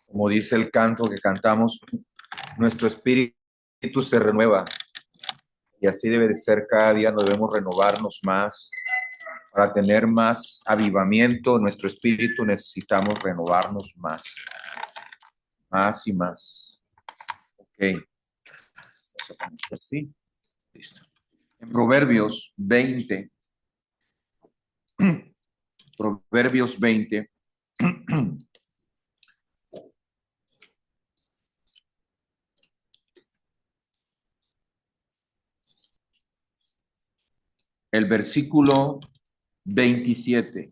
Como dice el canto que cantamos, nuestro espíritu se renueva y así debe de ser cada día. Nos debemos renovarnos más para tener más avivamiento. Nuestro espíritu necesitamos renovarnos más y más. Ok, así, listo. En Proverbios 20, Proverbios 20, el versículo 27.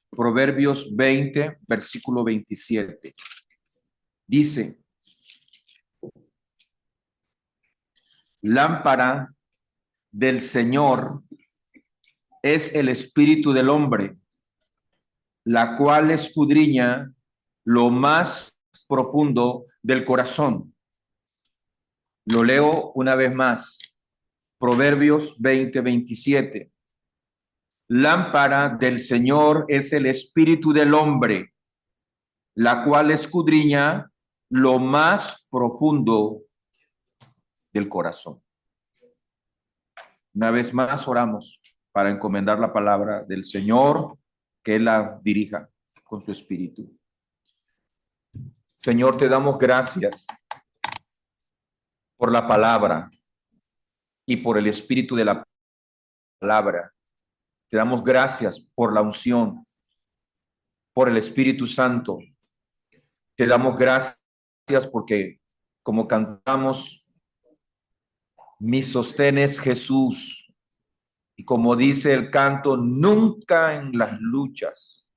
Proverbios 20, versículo 27. Dice: lámpara del Señor es el espíritu del hombre, la cual escudriña lo más profundo del corazón. Lo leo una vez más. Proverbios 20, 27. Lámpara del Señor es el espíritu del hombre, la cual escudriña lo más profundo del corazón. Una vez más oramos para encomendar la palabra del Señor, que Él la dirija con su espíritu. Señor, te damos gracias por la palabra y por el espíritu de la palabra. Te damos gracias por la unción, por el Espíritu Santo. Te damos gracias porque, como cantamos, mi sostén es Jesús. Y como dice el canto, nunca en las luchas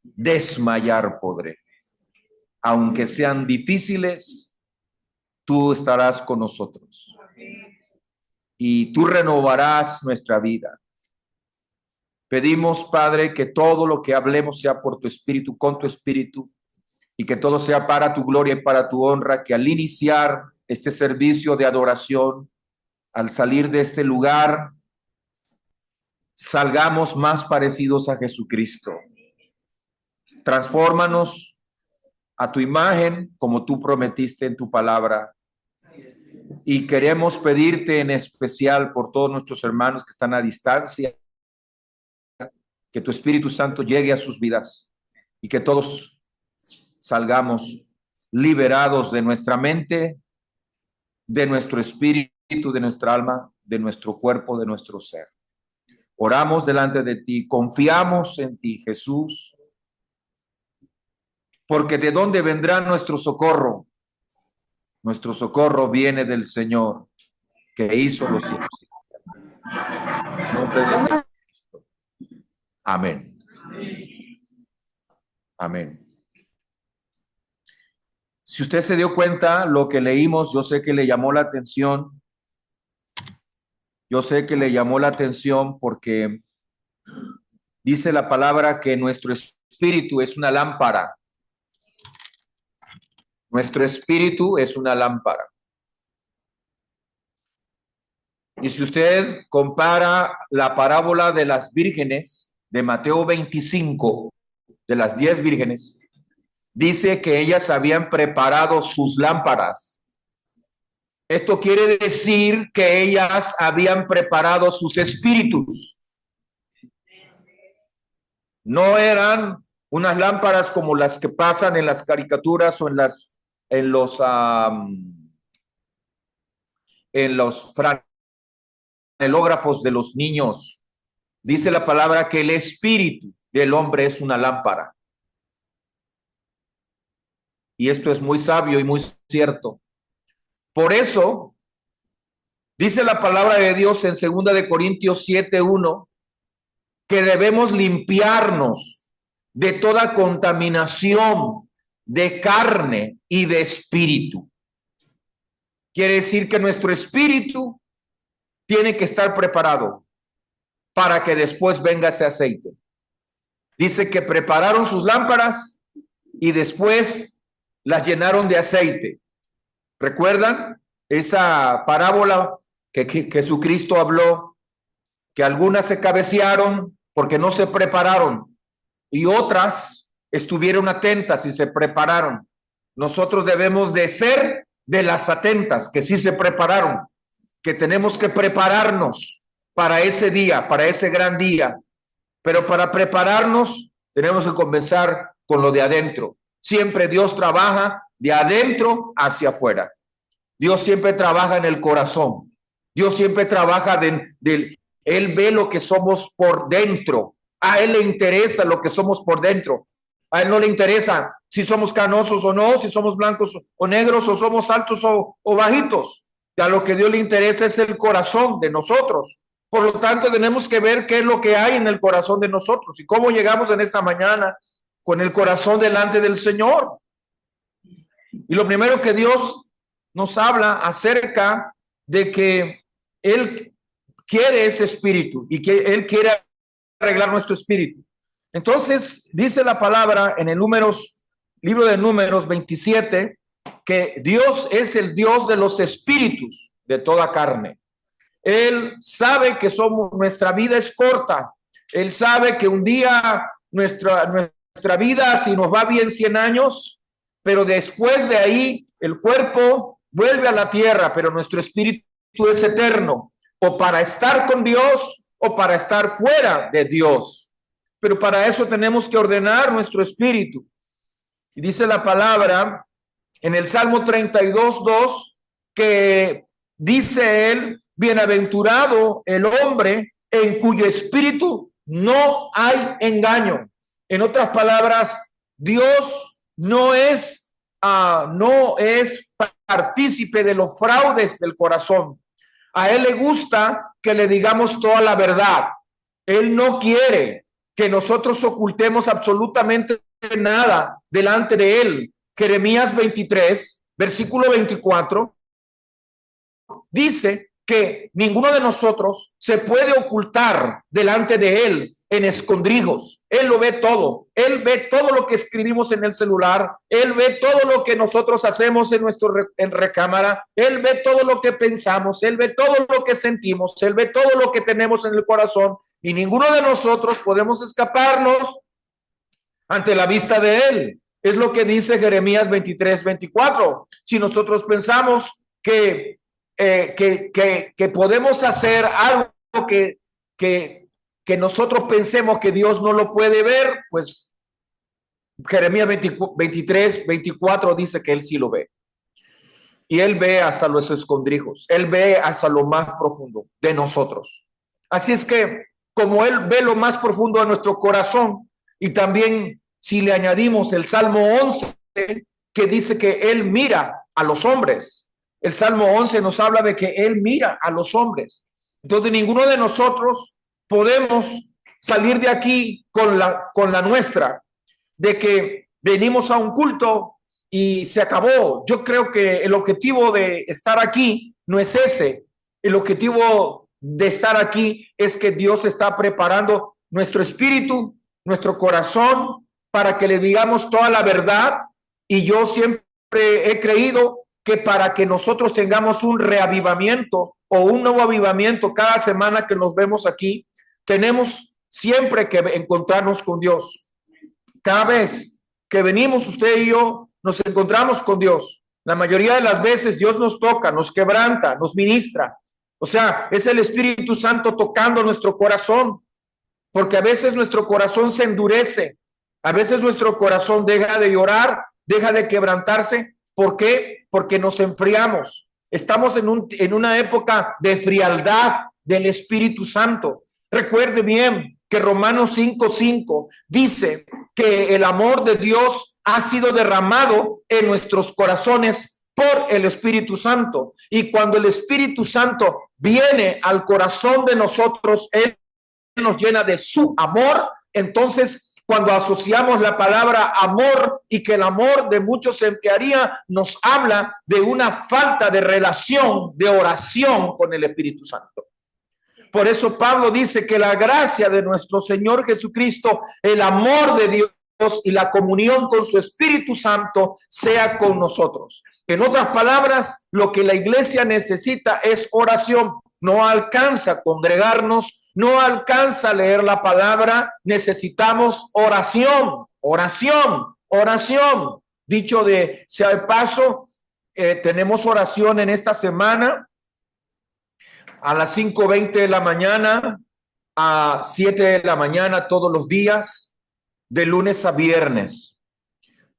desmayar podré. Aunque sean difíciles, tú estarás con nosotros. Y tú renovarás nuestra vida. Pedimos, Padre, que todo lo que hablemos sea por tu espíritu, con tu espíritu, y que todo sea para tu gloria y para tu honra, que al iniciar este servicio de adoración, al salir de este lugar, salgamos más parecidos a Jesucristo. Transfórmanos a tu imagen, como tú prometiste en tu palabra. Y queremos pedirte en especial por todos nuestros hermanos que están a distancia, que tu Espíritu Santo llegue a sus vidas y que todos salgamos liberados de nuestra mente, de nuestro espíritu, de nuestra alma, de nuestro cuerpo, de nuestro ser. Oramos delante de ti, confiamos en ti, Jesús, porque ¿de dónde vendrá nuestro socorro? Nuestro socorro viene del Señor, que hizo los cielos. En nombre de Cristo. Amén. Amén. Si usted se dio cuenta, lo que leímos, yo sé que le llamó la atención. Yo sé que le llamó la atención porque dice la palabra que nuestro espíritu es una lámpara. Nuestro espíritu es una lámpara. Y si usted compara la parábola de las vírgenes de Mateo 25, de las 10 vírgenes, dice que ellas habían preparado sus lámparas. Esto quiere decir que ellas habían preparado sus espíritus. No eran unas lámparas como las que pasan en las caricaturas o en los franelógrafos de los niños. Dice la palabra que el espíritu del hombre es una lámpara. Y esto es muy sabio y muy cierto. Por eso, dice la palabra de Dios en 2 de Corintios 7:1, que debemos limpiarnos de toda contaminación de carne y de espíritu. Quiere decir que nuestro espíritu tiene que estar preparado para que después venga ese aceite. Dice que prepararon sus lámparas y después las llenaron de aceite. ¿Recuerdan esa parábola que Jesucristo habló? Que algunas se cabecearon porque no se prepararon y otras estuvieron atentas y se prepararon. nosotros debemos de ser de las atentas, que sí se prepararon, que tenemos que prepararnos para ese día, para ese gran día. Pero para prepararnos tenemos que comenzar con lo de adentro. Siempre Dios trabaja de adentro hacia afuera. Dios siempre trabaja en el corazón. Dios siempre trabaja Él ve lo que somos por dentro. A Él le interesa lo que somos por dentro. A Él no le interesa si somos canosos o no, si somos blancos o negros, o somos altos o bajitos. A lo que Dios le interesa es el corazón de nosotros. Por lo tanto, tenemos que ver qué es lo que hay en el corazón de nosotros y cómo llegamos en esta mañana con el corazón delante del Señor. Y lo primero que Dios nos habla acerca de que Él quiere ese espíritu y que Él quiere arreglar nuestro espíritu. Entonces, dice la palabra en el libro de Números 27, que Dios es el Dios de los espíritus de toda carne. Él sabe que nuestra vida es corta. Él sabe que un día nuestra vida, si nos va bien, 100 años, pero después de ahí el cuerpo vuelve a la tierra, pero nuestro espíritu es eterno, o para estar con Dios o para estar fuera de Dios. Pero para eso tenemos que ordenar nuestro espíritu. Y dice la palabra en el Salmo 32:2 que dice él: bienaventurado el hombre en cuyo espíritu no hay engaño. En otras palabras, Dios no es partícipe de los fraudes del corazón. A Él le gusta que le digamos toda la verdad. Él no quiere que nosotros ocultemos absolutamente nada delante de Él. Jeremías 23, versículo 24, dice que ninguno de nosotros se puede ocultar delante de Él en escondrijos. Él lo ve todo. Él ve todo lo que escribimos en el celular. Él ve todo lo que nosotros hacemos en recámara. Él ve todo lo que pensamos. Él ve todo lo que sentimos. Él ve todo lo que tenemos en el corazón. Y ninguno de nosotros podemos escaparnos ante la vista de Él. Es lo que dice Jeremías 23:24. Si nosotros pensamos que podemos hacer algo que nosotros pensemos que Dios no lo puede ver, pues Jeremías 23:24 dice que Él sí lo ve. Y Él ve hasta los escondrijos. Él ve hasta lo más profundo de nosotros. Así es que, como Él ve lo más profundo de nuestro corazón, y también si le añadimos el Salmo 11, que dice que Él mira a los hombres. El Salmo 11 nos habla de que Él mira a los hombres. Entonces, ninguno de nosotros podemos salir de aquí con la nuestra, de que venimos a un culto y se acabó. Yo creo que el objetivo de estar aquí no es ese. El objetivo de estar aquí es que Dios está preparando nuestro espíritu, nuestro corazón, para que le digamos toda la verdad. Y yo siempre he creído que para que nosotros tengamos un reavivamiento o un nuevo avivamiento cada semana que nos vemos aquí, tenemos siempre que encontrarnos con Dios. Cada vez que venimos usted y yo, nos encontramos con Dios. La mayoría de las veces Dios nos toca, nos quebranta, nos ministra. O sea, es el Espíritu Santo tocando nuestro corazón, porque a veces nuestro corazón se endurece, a veces nuestro corazón deja de llorar, deja de quebrantarse. ¿Por qué? Porque nos enfriamos. Estamos en una época de frialdad del Espíritu Santo. Recuerde bien que Romanos 5:5 dice que el amor de Dios ha sido derramado en nuestros corazones por el Espíritu Santo. Y cuando el Espíritu Santo viene al corazón de nosotros, Él nos llena de su amor. Entonces, cuando asociamos la palabra amor y que el amor de muchos se emplearía, nos habla de una falta de relación, de oración con el Espíritu Santo. Por eso Pablo dice que la gracia de nuestro Señor Jesucristo, el amor de Dios y la comunión con su Espíritu Santo sea con nosotros. En otras palabras, lo que la iglesia necesita es oración. No alcanza congregarnos, no alcanza leer la palabra, necesitamos oración, oración, oración. Dicho de sea de paso, tenemos oración en esta semana a las 5:20 de la mañana, a 7 de la mañana todos los días, de lunes a viernes.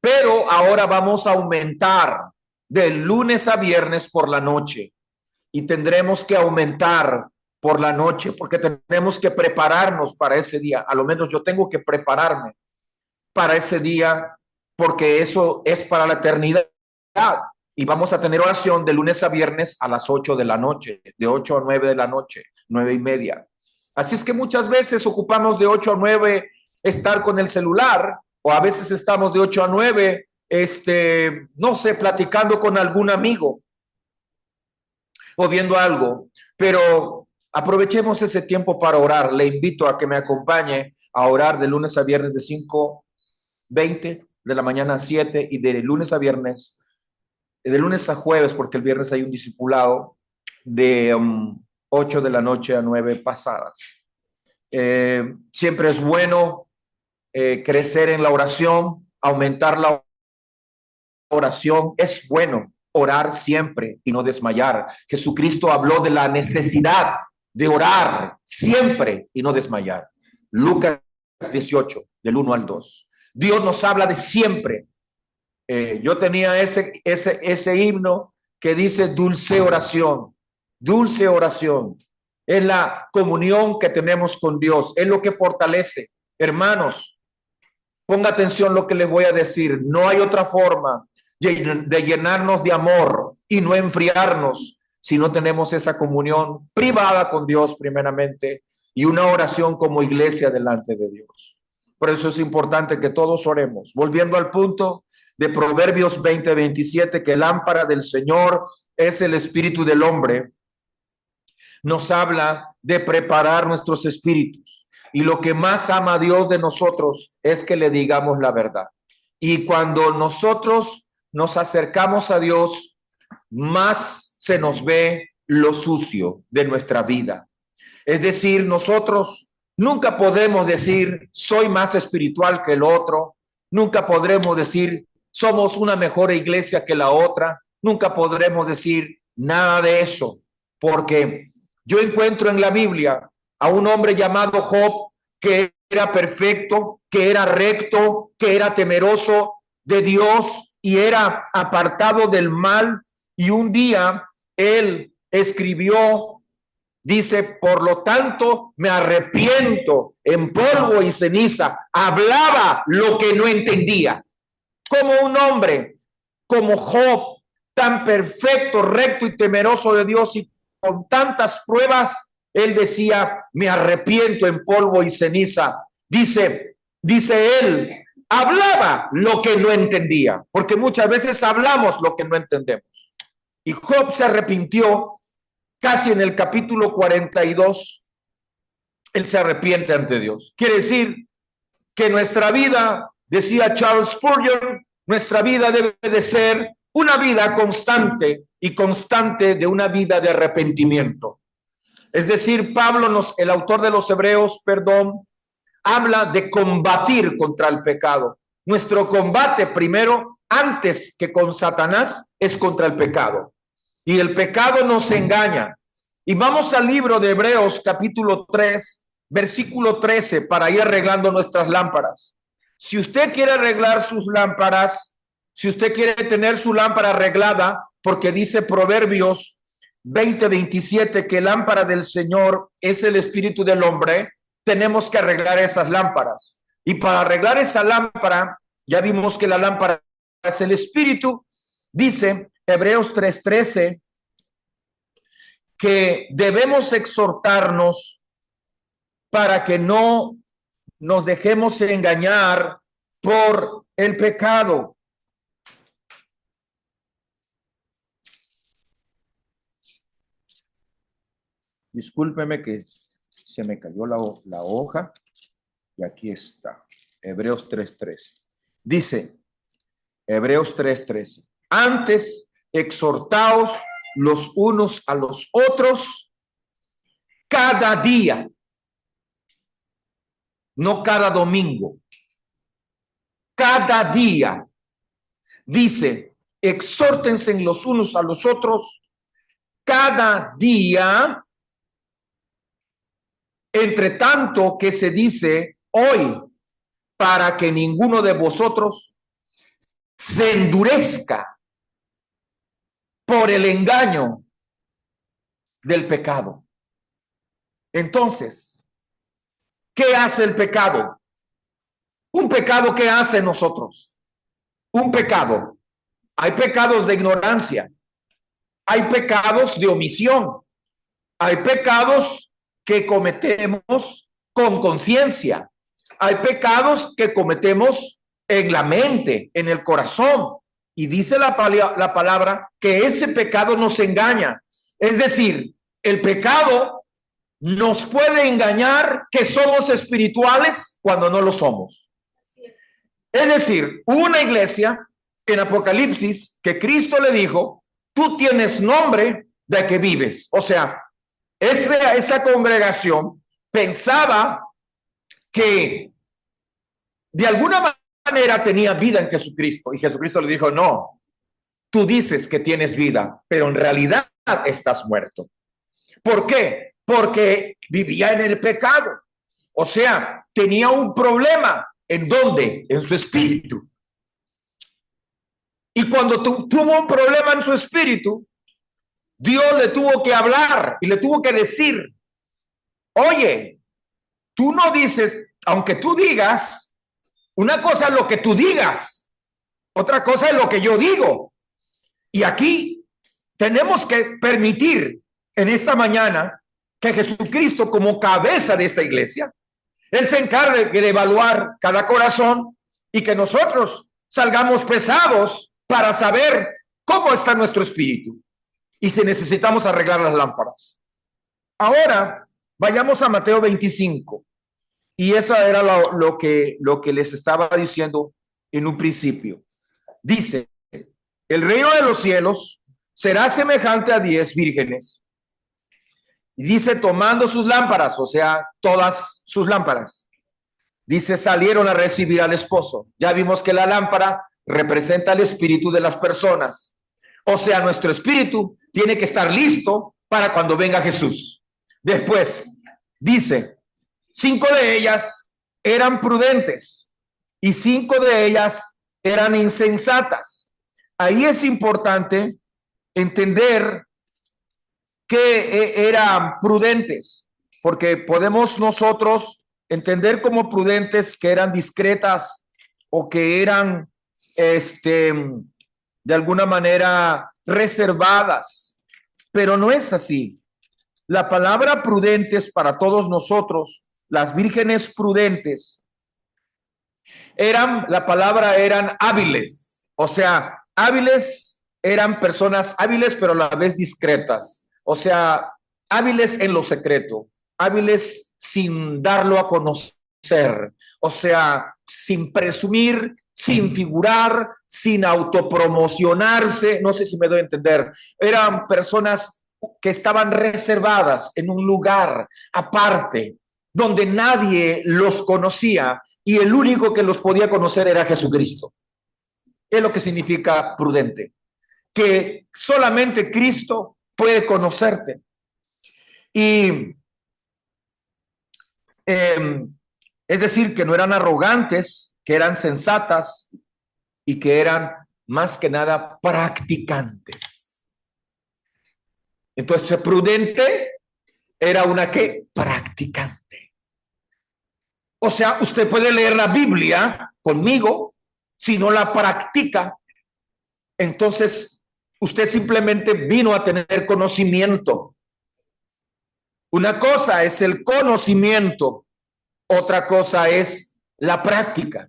Pero ahora vamos a aumentar de lunes a viernes por la noche y tendremos que aumentar por la noche porque tenemos que prepararnos para ese día. A lo menos yo tengo que prepararme para ese día porque eso es para la eternidad. Y vamos a tener oración de lunes a viernes a las 8 de la noche, de 8 a 9 de la noche, 9:30. Así es que muchas veces ocupamos de 8 a 9 estar con el celular, o a veces estamos de 8 a 9, no sé, platicando con algún amigo o viendo algo, pero aprovechemos ese tiempo para orar. Le invito a que me acompañe a orar de lunes a viernes de 5:20 de la mañana a 7 y de lunes a viernes, de lunes a jueves, porque el viernes hay un discipulado de 8 de la noche a 9 pasadas. Siempre es bueno crecer en la oración, aumentar la oración. Es bueno orar siempre y no desmayar. Jesucristo habló de la necesidad de orar siempre y no desmayar. Lucas 18, del 1 al 2. Dios nos habla de siempre. Yo tenía ese himno que dice dulce oración, dulce oración. Es la comunión que tenemos con Dios, es lo que fortalece. Hermanos, ponga atención lo que les voy a decir. No hay otra forma de llenarnos de amor y no enfriarnos si no tenemos esa comunión privada con Dios primeramente y una oración como iglesia delante de Dios. Por eso es importante que todos oremos. Volviendo al punto de Proverbios 20:27, que lámpara del Señor es el espíritu del hombre, nos habla de preparar nuestros espíritus. Y lo que más ama a Dios de nosotros es que le digamos la verdad. Y cuando nosotros nos acercamos a Dios, más se nos ve lo sucio de nuestra vida. Es decir, nosotros nunca podremos decir, soy más espiritual que el otro. Nunca podremos decir, somos una mejor iglesia que la otra. Nunca podremos decir nada de eso, porque yo encuentro en la Biblia a un hombre llamado Job que era perfecto, que era recto, que era temeroso de Dios y era apartado del mal. Y un día él escribió, dice, por lo tanto me arrepiento en polvo y ceniza. Hablaba lo que no entendía. Como un hombre como Job, tan perfecto, recto y temeroso de Dios y con tantas pruebas, él decía, me arrepiento en polvo y ceniza. Dice él, hablaba lo que no entendía, porque muchas veces hablamos lo que no entendemos. Y Job se arrepintió casi en el capítulo 42. Él se arrepiente ante Dios. Quiere decir que nuestra vida, decía Charles Spurgeon, nuestra vida debe de ser una vida constante y constante de una vida de arrepentimiento. Es decir, Pablo, el autor de los Hebreos, habla de combatir contra el pecado. Nuestro combate primero, antes que con Satanás, es contra el pecado. Y el pecado nos engaña. Y vamos al libro de Hebreos, capítulo 3, versículo 13, para ir arreglando nuestras lámparas. Si usted quiere arreglar sus lámparas, si usted quiere tener su lámpara arreglada, porque dice Proverbios 20:27 que lámpara del Señor es el espíritu del hombre, tenemos que arreglar esas lámparas. Y para arreglar esa lámpara, ya vimos que la lámpara es el espíritu. Dice Hebreos 3:13 que debemos exhortarnos para que no nos dejemos engañar por el pecado. Discúlpeme que se me cayó la hoja y aquí está. Hebreos 3:13. Dice, Hebreos 3:13. Antes, exhortaos los unos a los otros cada día, no cada domingo, cada día, dice, exhórtense los unos a los otros cada día, entre tanto que se dice hoy, para que ninguno de vosotros se endurezca por el engaño del pecado. Entonces, ¿qué hace el pecado? Un pecado, ¿qué hace nosotros? Un pecado. Hay pecados de ignorancia, hay pecados de omisión, hay pecados que cometemos con conciencia, hay pecados que cometemos en la mente, en el corazón. Y dice la palabra que ese pecado nos engaña. Es decir, el pecado nos puede engañar que somos espirituales cuando no lo somos. Es decir, una iglesia en Apocalipsis que Cristo le dijo, tú tienes nombre de que vives. O sea, esa congregación pensaba que de alguna manera tenía vida en Jesucristo. Y Jesucristo le dijo, no, tú dices que tienes vida, pero en realidad estás muerto. ¿Por qué? Porque vivía en el pecado. O sea, tenía un problema. ¿En dónde? En su espíritu. Y cuando tuvo un problema en su espíritu, Dios le tuvo que hablar y le tuvo que decir, oye, tú no dices, aunque tú digas, una cosa es lo que tú digas, otra cosa es lo que yo digo. Y aquí tenemos que permitir en esta mañana que Jesucristo, como cabeza de esta iglesia, Él se encargue de evaluar cada corazón y que nosotros salgamos pesados para saber cómo está nuestro espíritu y si necesitamos arreglar las lámparas. Ahora, vayamos a Mateo 25. Y eso era lo que les estaba diciendo en un principio. Dice, el reino de los cielos será semejante a 10 vírgenes. Y dice, tomando sus lámparas, o sea, todas sus lámparas. Dice, salieron a recibir al esposo. Ya vimos que la lámpara representa el espíritu de las personas. O sea, nuestro espíritu tiene que estar listo para cuando venga Jesús. Después, dice, 5 de ellas eran prudentes y 5 de ellas eran insensatas. Ahí es importante entender que eran prudentes, porque podemos nosotros entender como prudentes que eran discretas o que eran de alguna manera reservadas, pero no es así. La palabra prudentes para todos nosotros, las vírgenes prudentes, eran hábiles, o sea, hábiles eran personas hábiles, pero a la vez discretas, o sea, hábiles en lo secreto, hábiles sin darlo a conocer, o sea, sin presumir, sin figurar, sin autopromocionarse, no sé si me doy a entender, eran personas que estaban reservadas en un lugar aparte, donde nadie los conocía y el único que los podía conocer era Jesucristo. Es lo que significa prudente, que solamente Cristo puede conocerte. Y es decir, que no eran arrogantes, que eran sensatas y que eran más que nada practicantes. Entonces, prudente era una que practicante. O sea, usted puede leer la Biblia conmigo, si no la practica, entonces usted simplemente vino a tener conocimiento. Una cosa es el conocimiento, otra cosa es la práctica.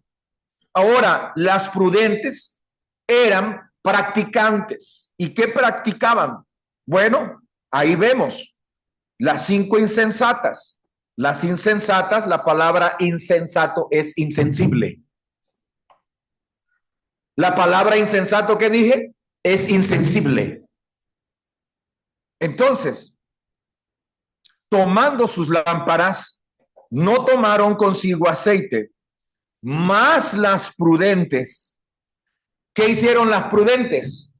Ahora, las prudentes eran practicantes. ¿Y qué practicaban? Bueno, ahí vemos las 5 insensatas. Las insensatas, la palabra insensato es insensible. La palabra insensato que dije es insensible. Entonces, tomando sus lámparas, no tomaron consigo aceite, mas las prudentes, ¿Qué hicieron las prudentes?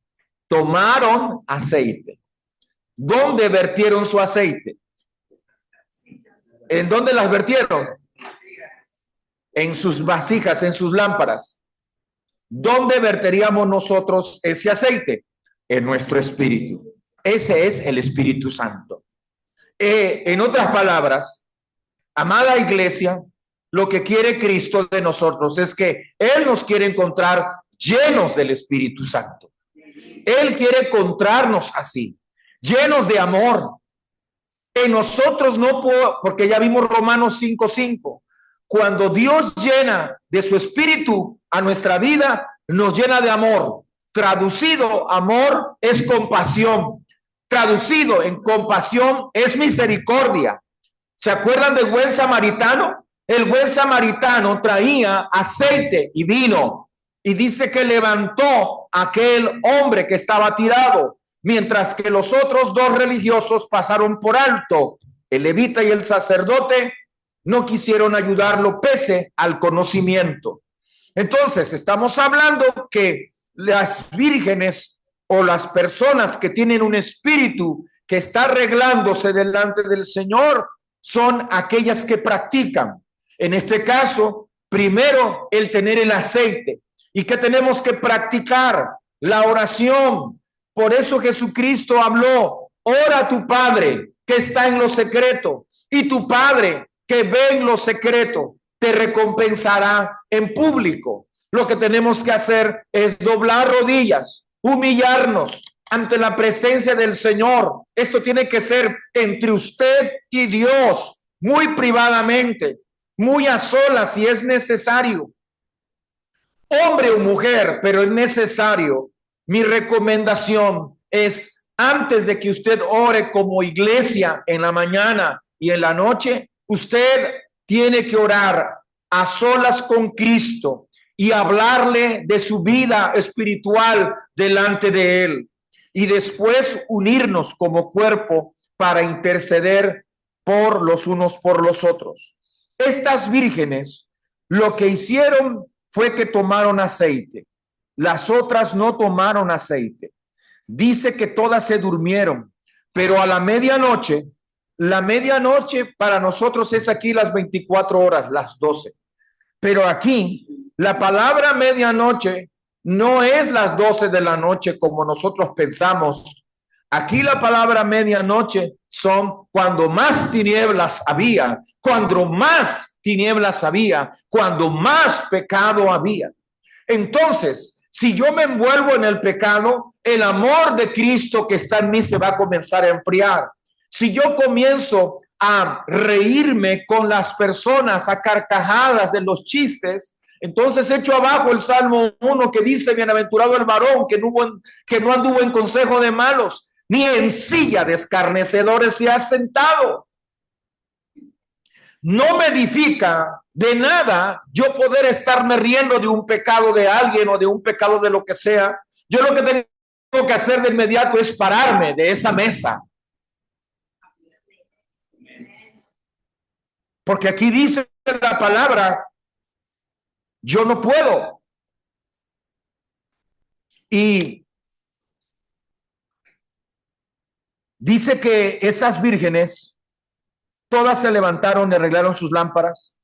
Tomaron aceite. ¿Dónde vertieron su aceite? ¿En dónde las vertieron? En sus vasijas, en sus lámparas. ¿Dónde verteríamos nosotros ese aceite? En nuestro espíritu. Ese es el Espíritu Santo. En otras palabras, amada iglesia, lo que quiere Cristo de nosotros es que Él nos quiere encontrar llenos del Espíritu Santo. Él quiere encontrarnos así, llenos de amor. En nosotros no puedo, porque ya vimos Romanos 5:5. Cuando Dios llena de su Espíritu a nuestra vida, nos llena de amor. Traducido, amor es compasión. Traducido en compasión es misericordia. ¿Se acuerdan del buen samaritano? El buen samaritano traía aceite y vino y dice que levantó a aquel hombre que estaba tirado, mientras que los otros dos religiosos pasaron por alto. El levita y el sacerdote no quisieron ayudarlo pese al conocimiento. Entonces, estamos hablando que las vírgenes o las personas que tienen un espíritu que está arreglándose delante del Señor son aquellas que practican. En este caso, primero el tener el aceite. ¿Y qué tenemos que practicar? La oración. Por eso Jesucristo habló: ora a tu Padre que está en lo secreto, y tu Padre que ve en lo secreto te recompensará en público. Lo que tenemos que hacer es doblar rodillas, humillarnos ante la presencia del Señor. Esto tiene que ser entre usted y Dios, muy privadamente, muy a solas si es necesario. Hombre o mujer, pero es necesario. Mi recomendación es, antes de que usted ore como iglesia en la mañana y en la noche, usted tiene que orar a solas con Cristo y hablarle de su vida espiritual delante de Él. Y después unirnos como cuerpo para interceder por los unos por los otros. Estas vírgenes lo que hicieron fue que tomaron aceite. Las otras no tomaron aceite. Dice que todas se durmieron, pero a la medianoche para nosotros es aquí las 24 horas, las 12. Pero aquí la palabra medianoche no es las 12 de la noche como nosotros pensamos. Aquí la palabra medianoche son cuando más tinieblas había, cuando más pecado había. Entonces, si yo me envuelvo en el pecado, el amor de Cristo que está en mí se va a comenzar a enfriar. Si yo comienzo a reírme con las personas, a carcajadas de los chistes, entonces echo abajo el Salmo 1 que dice: bienaventurado el varón que no anduvo en consejo de malos, ni en silla de escarnecedores se ha sentado. No me edifica de nada yo poder estarme riendo de un pecado de alguien o de un pecado de lo que sea. Yo lo que tengo que hacer de inmediato es pararme de esa mesa. Porque aquí dice la palabra: yo no puedo. Y dice que esas vírgenes todas se levantaron y arreglaron sus lámparas,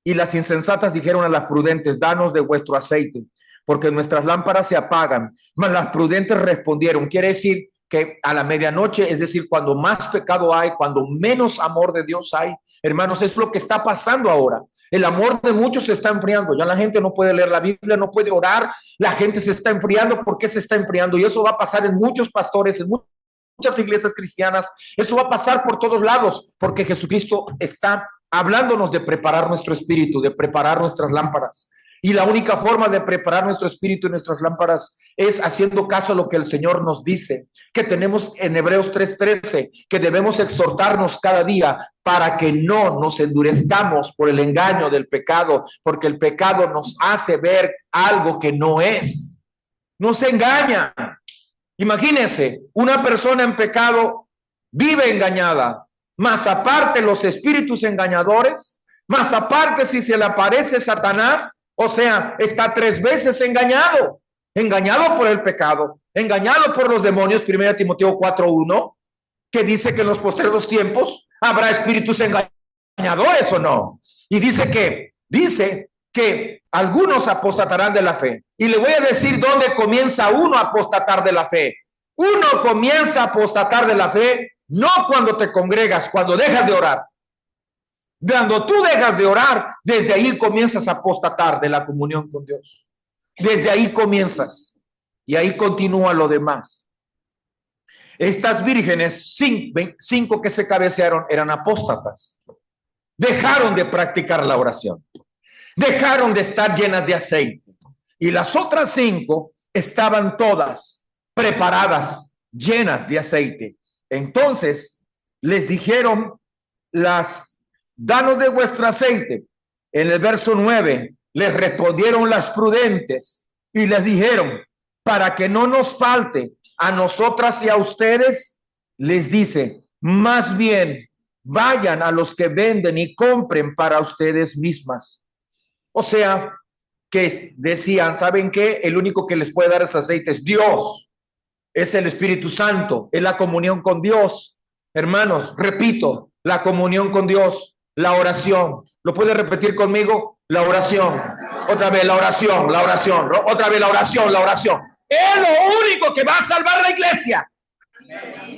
y las insensatas dijeron a las prudentes: danos de vuestro aceite, porque nuestras lámparas se apagan. Mas las prudentes respondieron. Quiere decir que a la medianoche, es decir, cuando más pecado hay, cuando menos amor de Dios hay, hermanos, es lo que está pasando ahora. El amor de muchos se está enfriando. Ya la gente no puede leer la Biblia, no puede orar. La gente se está enfriando. ¿Por qué se está enfriando? Y eso va a pasar en muchos pastores, en muchas iglesias cristianas. Eso va a pasar por todos lados, porque Jesucristo está hablándonos de preparar nuestro espíritu, de preparar nuestras lámparas. Y la única forma de preparar nuestro espíritu y nuestras lámparas es haciendo caso a lo que el Señor nos dice, que tenemos en Hebreos 3:13, que debemos exhortarnos cada día para que no nos endurezcamos por el engaño del pecado, porque el pecado nos hace ver algo que no es. Nos engaña. Imagínense, una persona en pecado vive engañada, más aparte los espíritus engañadores, más aparte si se le aparece Satanás, O sea, está 3 veces engañado. Engañado por el pecado, engañado por los demonios, 1 Timoteo 4:1, que dice que en los postreros tiempos habrá espíritus engañadores o no. Y dice que algunos apostatarán de la fe. Y le voy a decir dónde comienza uno a apostatar de la fe. Uno comienza a apostatar de la fe no cuando te congregas, cuando dejas de orar. Cuando tú dejas de orar, desde ahí comienzas a apostatar de la comunión con Dios. Desde ahí comienzas y ahí continúa lo demás. Estas vírgenes, 5 que se cabecearon, eran apóstatas. Dejaron de practicar la oración. Dejaron de estar llenas de aceite. Y las otras 5 estaban todas preparadas, llenas de aceite. Entonces les dijeron danos de vuestro aceite. En el verso 9 les respondieron las prudentes y les dijeron, para que no nos falte a nosotras y a ustedes, les dice, más bien vayan a los que venden y compren para ustedes mismas. O sea, que decían, ¿saben qué? El único que les puede dar ese aceite es Dios, es el Espíritu Santo, es la comunión con Dios. Hermanos, repito, la comunión con Dios, la oración. ¿Lo puede repetir conmigo? La oración. Otra vez la oración, la oración. Otra vez la oración, la oración. Es lo único que va a salvar la iglesia.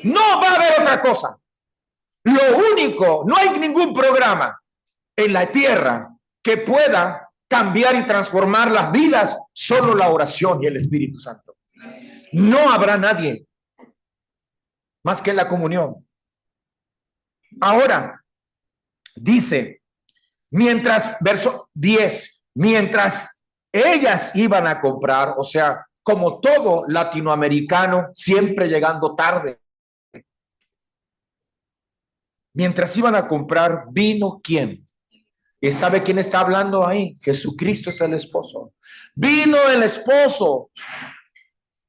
No va a haber otra cosa. Lo único, no hay ningún programa en la tierra que pueda cambiar y transformar las vidas, solo la oración y el Espíritu Santo. No habrá nadie más que la comunión. Ahora, dice, verso 10, mientras ellas iban a comprar, o sea, como todo latinoamericano, siempre llegando tarde. Mientras iban a comprar, vino ¿quién? ¿Y sabe quién está hablando ahí? Jesucristo es el esposo. Vino el esposo.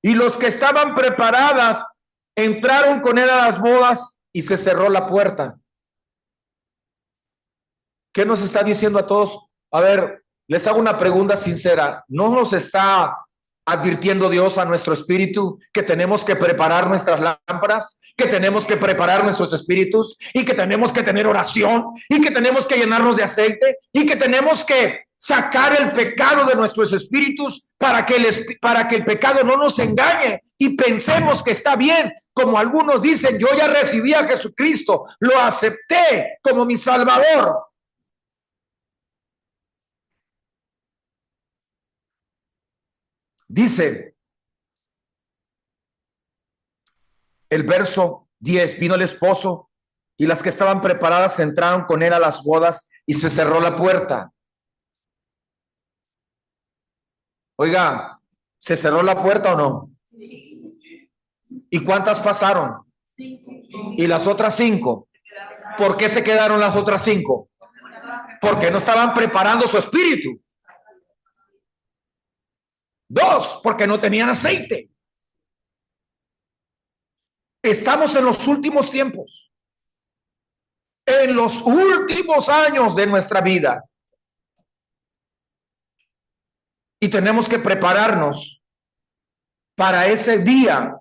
Y los que estaban preparadas entraron con él a las bodas y se cerró la puerta. ¿Qué nos está diciendo a todos? A ver, les hago una pregunta sincera. ¿No nos está advirtiendo Dios a nuestro espíritu que tenemos que preparar nuestras lámparas, que tenemos que preparar nuestros espíritus y que tenemos que tener oración y que tenemos que llenarnos de aceite y que tenemos que sacar el pecado de nuestros espíritus para que el pecado no nos engañe y pensemos que está bien? Como algunos dicen, yo ya recibí a Jesucristo, lo acepté como mi Salvador. Dice el verso 10, vino el esposo y las que estaban preparadas entraron con él a las bodas y se cerró la puerta. Oiga, ¿se cerró la puerta o no? ¿Y cuántas pasaron? ¿Y las otras 5? ¿Por qué se quedaron las otras 5? Porque no estaban preparando su espíritu. 2, porque no tenían aceite. Estamos en los últimos tiempos, en los últimos años de nuestra vida. Y tenemos que prepararnos para ese día.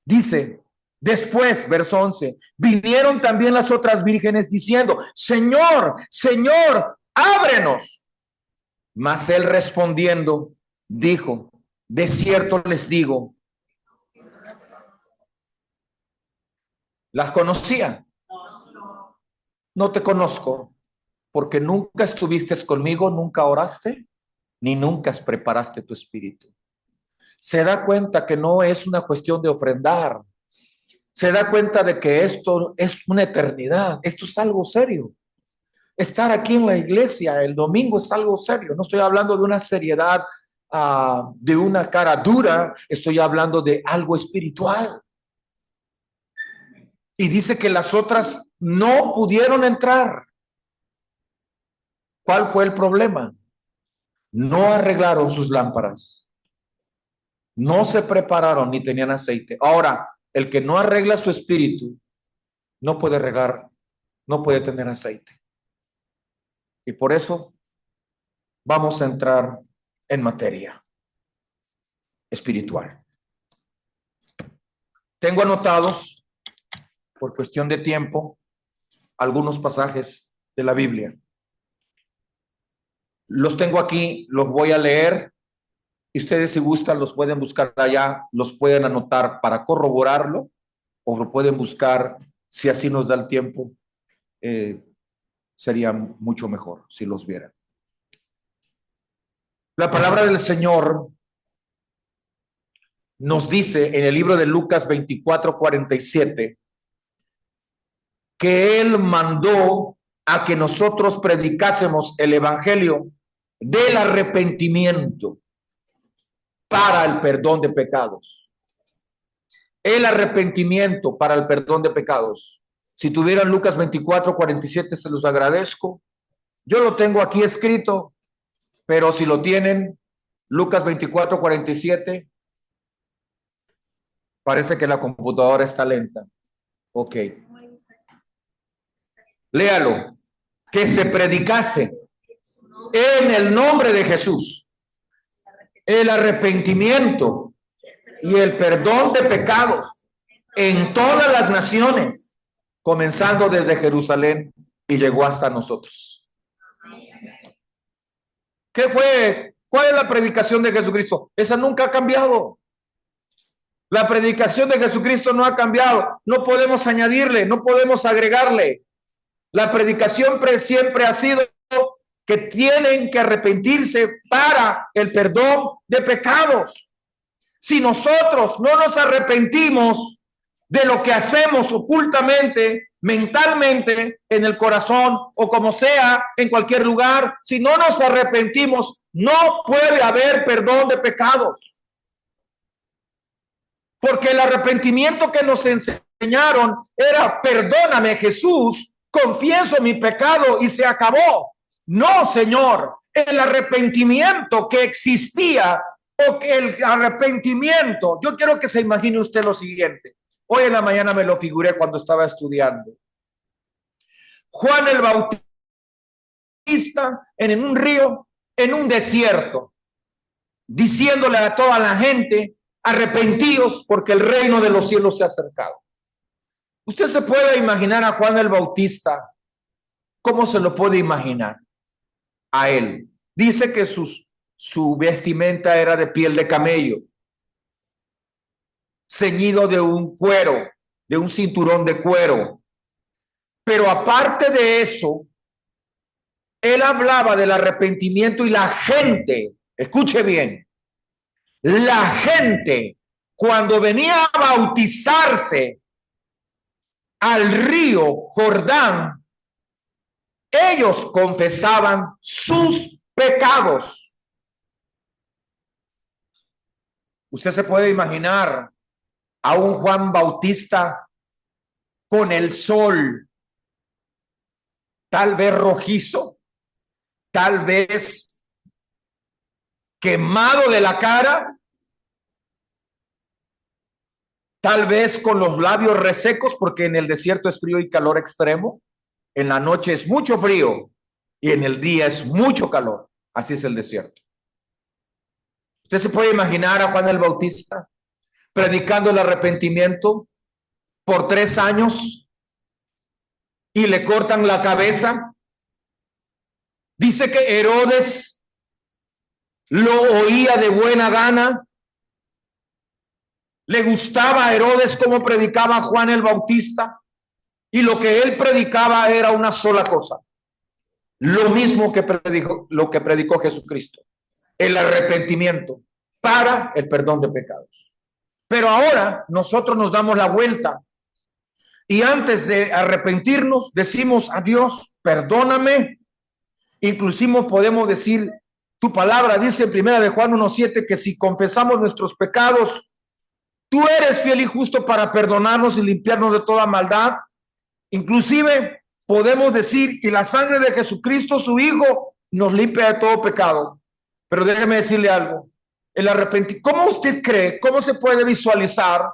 Dice, después, verso 11, vinieron también las otras vírgenes diciendo, Señor, Señor, ábrenos. Mas él respondiendo, dijo, de cierto les digo. ¿Las conocía? No te conozco, porque nunca estuviste conmigo, nunca oraste, ni nunca preparaste tu espíritu. Se da cuenta que no es una cuestión de ofrendar. Se da cuenta de que esto es una eternidad. Esto es algo serio. Estar aquí en la iglesia el domingo es algo serio. No estoy hablando de una seriedad, de una cara dura. Estoy hablando de algo espiritual. Y dice que las otras no pudieron entrar. ¿Cuál fue el problema? No arreglaron sus lámparas. No se prepararon ni tenían aceite. Ahora, el que no arregla su espíritu no puede arreglar, no puede tener aceite. Y por eso vamos a entrar en materia espiritual. Tengo anotados, por cuestión de tiempo, algunos pasajes de la Biblia. Los tengo aquí, los voy a leer. Y ustedes, si gustan, los pueden buscar allá, los pueden anotar para corroborarlo, o lo pueden buscar, si así nos da el tiempo, sería mucho mejor si los vieran. La palabra del Señor nos dice en el libro de Lucas 24:47 que Él mandó a que nosotros predicásemos el evangelio del arrepentimiento para el perdón de pecados. El arrepentimiento para el perdón de pecados. Si tuvieran Lucas 24:47, se los agradezco. Yo lo tengo aquí escrito, pero si lo tienen, Lucas 24:47, parece que la computadora está lenta. Ok. Léalo. Que se predicase en el nombre de Jesús el arrepentimiento y el perdón de pecados en todas las naciones, comenzando desde Jerusalén y llegó hasta nosotros. ¿Qué fue? ¿Cuál es la predicación de Jesucristo? Esa nunca ha cambiado. La predicación de Jesucristo no ha cambiado. No podemos añadirle, no podemos agregarle. La predicación siempre ha sido que tienen que arrepentirse para el perdón de pecados. Si nosotros no nos arrepentimos de lo que hacemos ocultamente, mentalmente, en el corazón o como sea, en cualquier lugar, si no nos arrepentimos, no puede haber perdón de pecados. Porque el arrepentimiento que nos enseñaron era: perdóname, Jesús, confieso mi pecado y se acabó. No, Señor, el arrepentimiento que existía, o que el arrepentimiento, yo quiero que se imagine usted lo siguiente. Hoy en la mañana me lo figuré cuando estaba estudiando. Juan el Bautista en un río, en un desierto, diciéndole a toda la gente: arrepentíos porque el reino de los cielos se ha acercado. Usted se puede imaginar a Juan el Bautista. ¿Cómo se lo puede imaginar a él? Dice que su vestimenta era de piel de camello, ceñido de un cuero, de un cinturón de cuero. Pero aparte de eso, él hablaba del arrepentimiento y la gente, escuche bien, la gente cuando venía a bautizarse al río Jordán, ellos confesaban sus pecados. Usted se puede imaginar a un Juan Bautista con el sol tal vez rojizo, tal vez quemado de la cara, tal vez con los labios resecos, porque en el desierto es frío y calor extremo. En la noche es mucho frío y en el día es mucho calor. Así es el desierto. Usted se puede imaginar a Juan el Bautista predicando el arrepentimiento por 3 años y le cortan la cabeza. Dice que Herodes lo oía de buena gana. Le gustaba a Herodes cómo predicaba Juan el Bautista, y lo que él predicaba era una sola cosa: lo mismo que predicó Jesucristo, el arrepentimiento para el perdón de pecados. Pero ahora nosotros nos damos la vuelta y antes de arrepentirnos decimos a Dios: perdóname. Inclusive podemos decir, tu palabra dice en 1 de Juan 1:7 que si confesamos nuestros pecados, tú eres fiel y justo para perdonarnos y limpiarnos de toda maldad. Inclusive podemos decir: y la sangre de Jesucristo, su Hijo, nos limpia de todo pecado. Pero déjeme decirle algo: el arrepentimiento, ¿cómo usted cree? ¿Cómo se puede visualizar?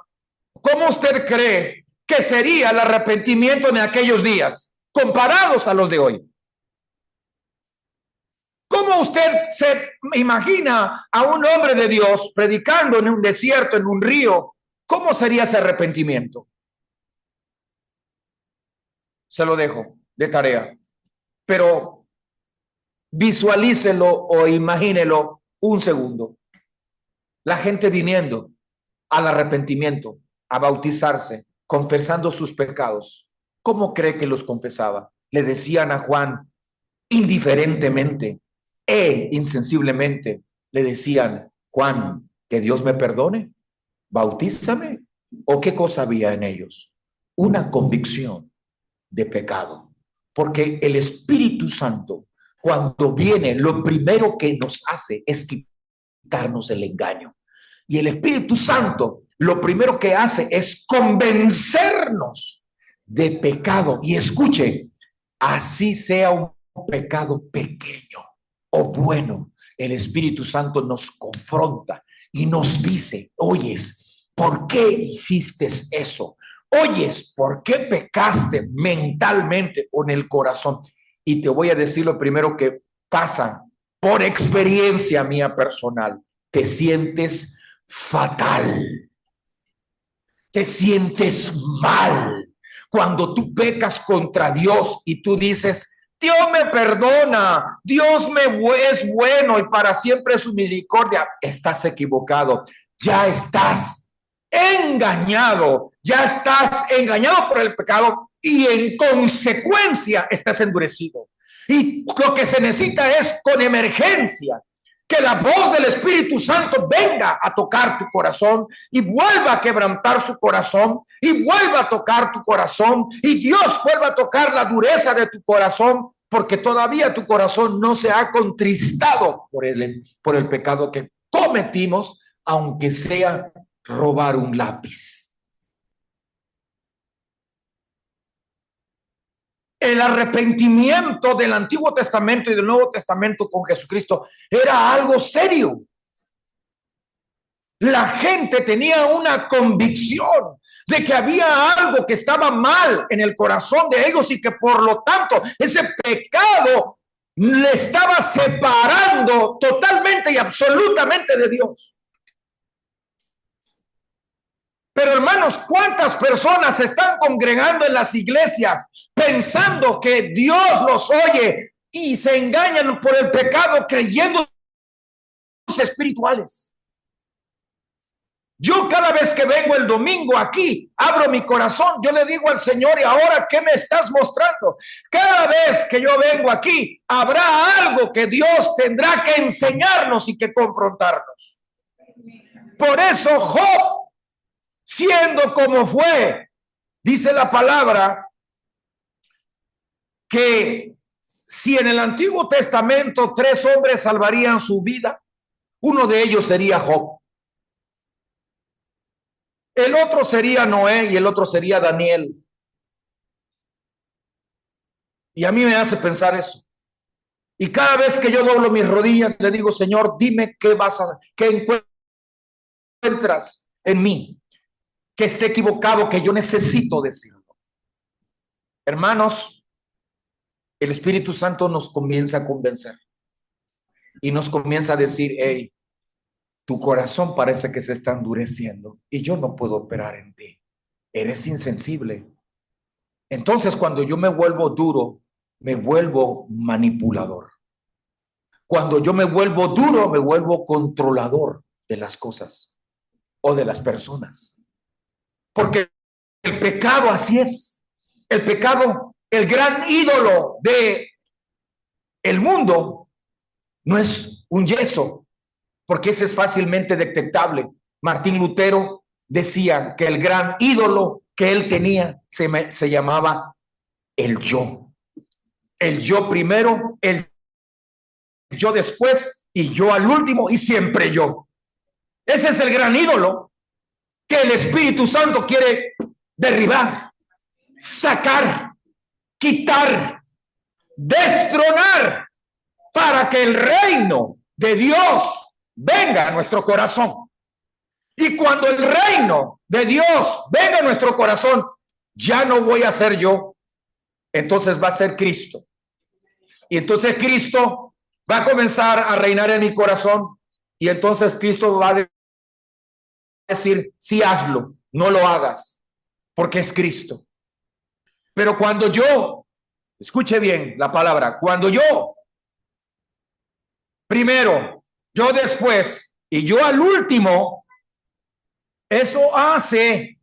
¿Cómo usted cree que sería el arrepentimiento en aquellos días comparados a los de hoy? ¿Cómo usted se imagina a un hombre de Dios predicando en un desierto, en un río? ¿Cómo sería ese arrepentimiento? Se lo dejo de tarea, pero visualícelo o imagínelo un segundo. La gente viniendo al arrepentimiento, a bautizarse, confesando sus pecados. ¿Cómo cree que los confesaba? Le decían a Juan, indiferentemente e insensiblemente, le decían, Juan, que Dios me perdone, bautízame. ¿O qué cosa había en ellos? Una convicción de pecado. Porque el Espíritu Santo, cuando viene, lo primero que nos hace es quitarnos el engaño. Y el Espíritu Santo lo primero que hace es convencernos de pecado. Y escuche, así sea un pecado pequeño o bueno, el Espíritu Santo nos confronta y nos dice, oyes, ¿por qué hiciste eso? Oyes, ¿por qué pecaste mentalmente o en el corazón? Y te voy a decir lo primero que pasa por experiencia mía personal. Te sientes fatal. Te sientes mal. Cuando tú pecas contra Dios y tú dices, Dios me perdona, Dios es bueno y para siempre es su misericordia, estás equivocado. Ya estás engañado por el pecado y en consecuencia estás endurecido. Y lo que se necesita es con emergencia que la voz del Espíritu Santo venga a tocar tu corazón y vuelva a quebrantar su corazón y vuelva a tocar tu corazón y Dios vuelva a tocar la dureza de tu corazón, porque todavía tu corazón no se ha contristado por el pecado que cometimos, aunque sea robar un lápiz. El arrepentimiento del Antiguo Testamento y del Nuevo Testamento con Jesucristo era algo serio. La gente tenía una convicción de que había algo que estaba mal en el corazón de ellos y que por lo tanto ese pecado le estaba separando totalmente y absolutamente de Dios. Pero hermanos, ¿cuántas personas se están congregando en las iglesias pensando que Dios los oye y se engañan por el pecado creyendo espirituales? Yo cada vez que vengo el domingo aquí, abro mi corazón, yo le digo al Señor, ¿y ahora qué me estás mostrando? Cada vez que yo vengo aquí, habrá algo que Dios tendrá que enseñarnos y que confrontarnos. Por eso Job, siendo como fue, dice la palabra, que si en el Antiguo Testamento 3 hombres salvarían su vida, uno de ellos sería Job. El otro sería Noé y el otro sería Daniel. Y a mí me hace pensar eso. Y cada vez que yo doblo mis rodillas, le digo, Señor, dime qué encuentras en mí, que esté equivocado, que yo necesito decirlo. Hermanos, el Espíritu Santo nos comienza a convencer y nos comienza a decir, hey, tu corazón parece que se está endureciendo y yo no puedo operar en ti. Eres insensible. Entonces, cuando yo me vuelvo duro, me vuelvo manipulador. Cuando yo me vuelvo duro, me vuelvo controlador de las cosas o de las personas. Porque el pecado así es. El pecado, el gran ídolo de el mundo, no es un yeso, porque ese es fácilmente detectable. Martín Lutero decía que el gran ídolo que él tenía se llamaba el yo. El yo primero, el yo después y yo al último y siempre yo. Ese es el gran ídolo que el Espíritu Santo quiere derribar, sacar, quitar, destronar para que el reino de Dios venga a nuestro corazón. Y cuando el reino de Dios venga a nuestro corazón, ya no voy a ser yo, entonces va a ser Cristo. Y entonces Cristo Va a comenzar a reinar en mi corazón y entonces Cristo va a decir, sí, hazlo, no lo hagas, porque es Cristo. Pero cuando yo, escuche bien la palabra, cuando yo, primero, yo después y yo al último, eso hace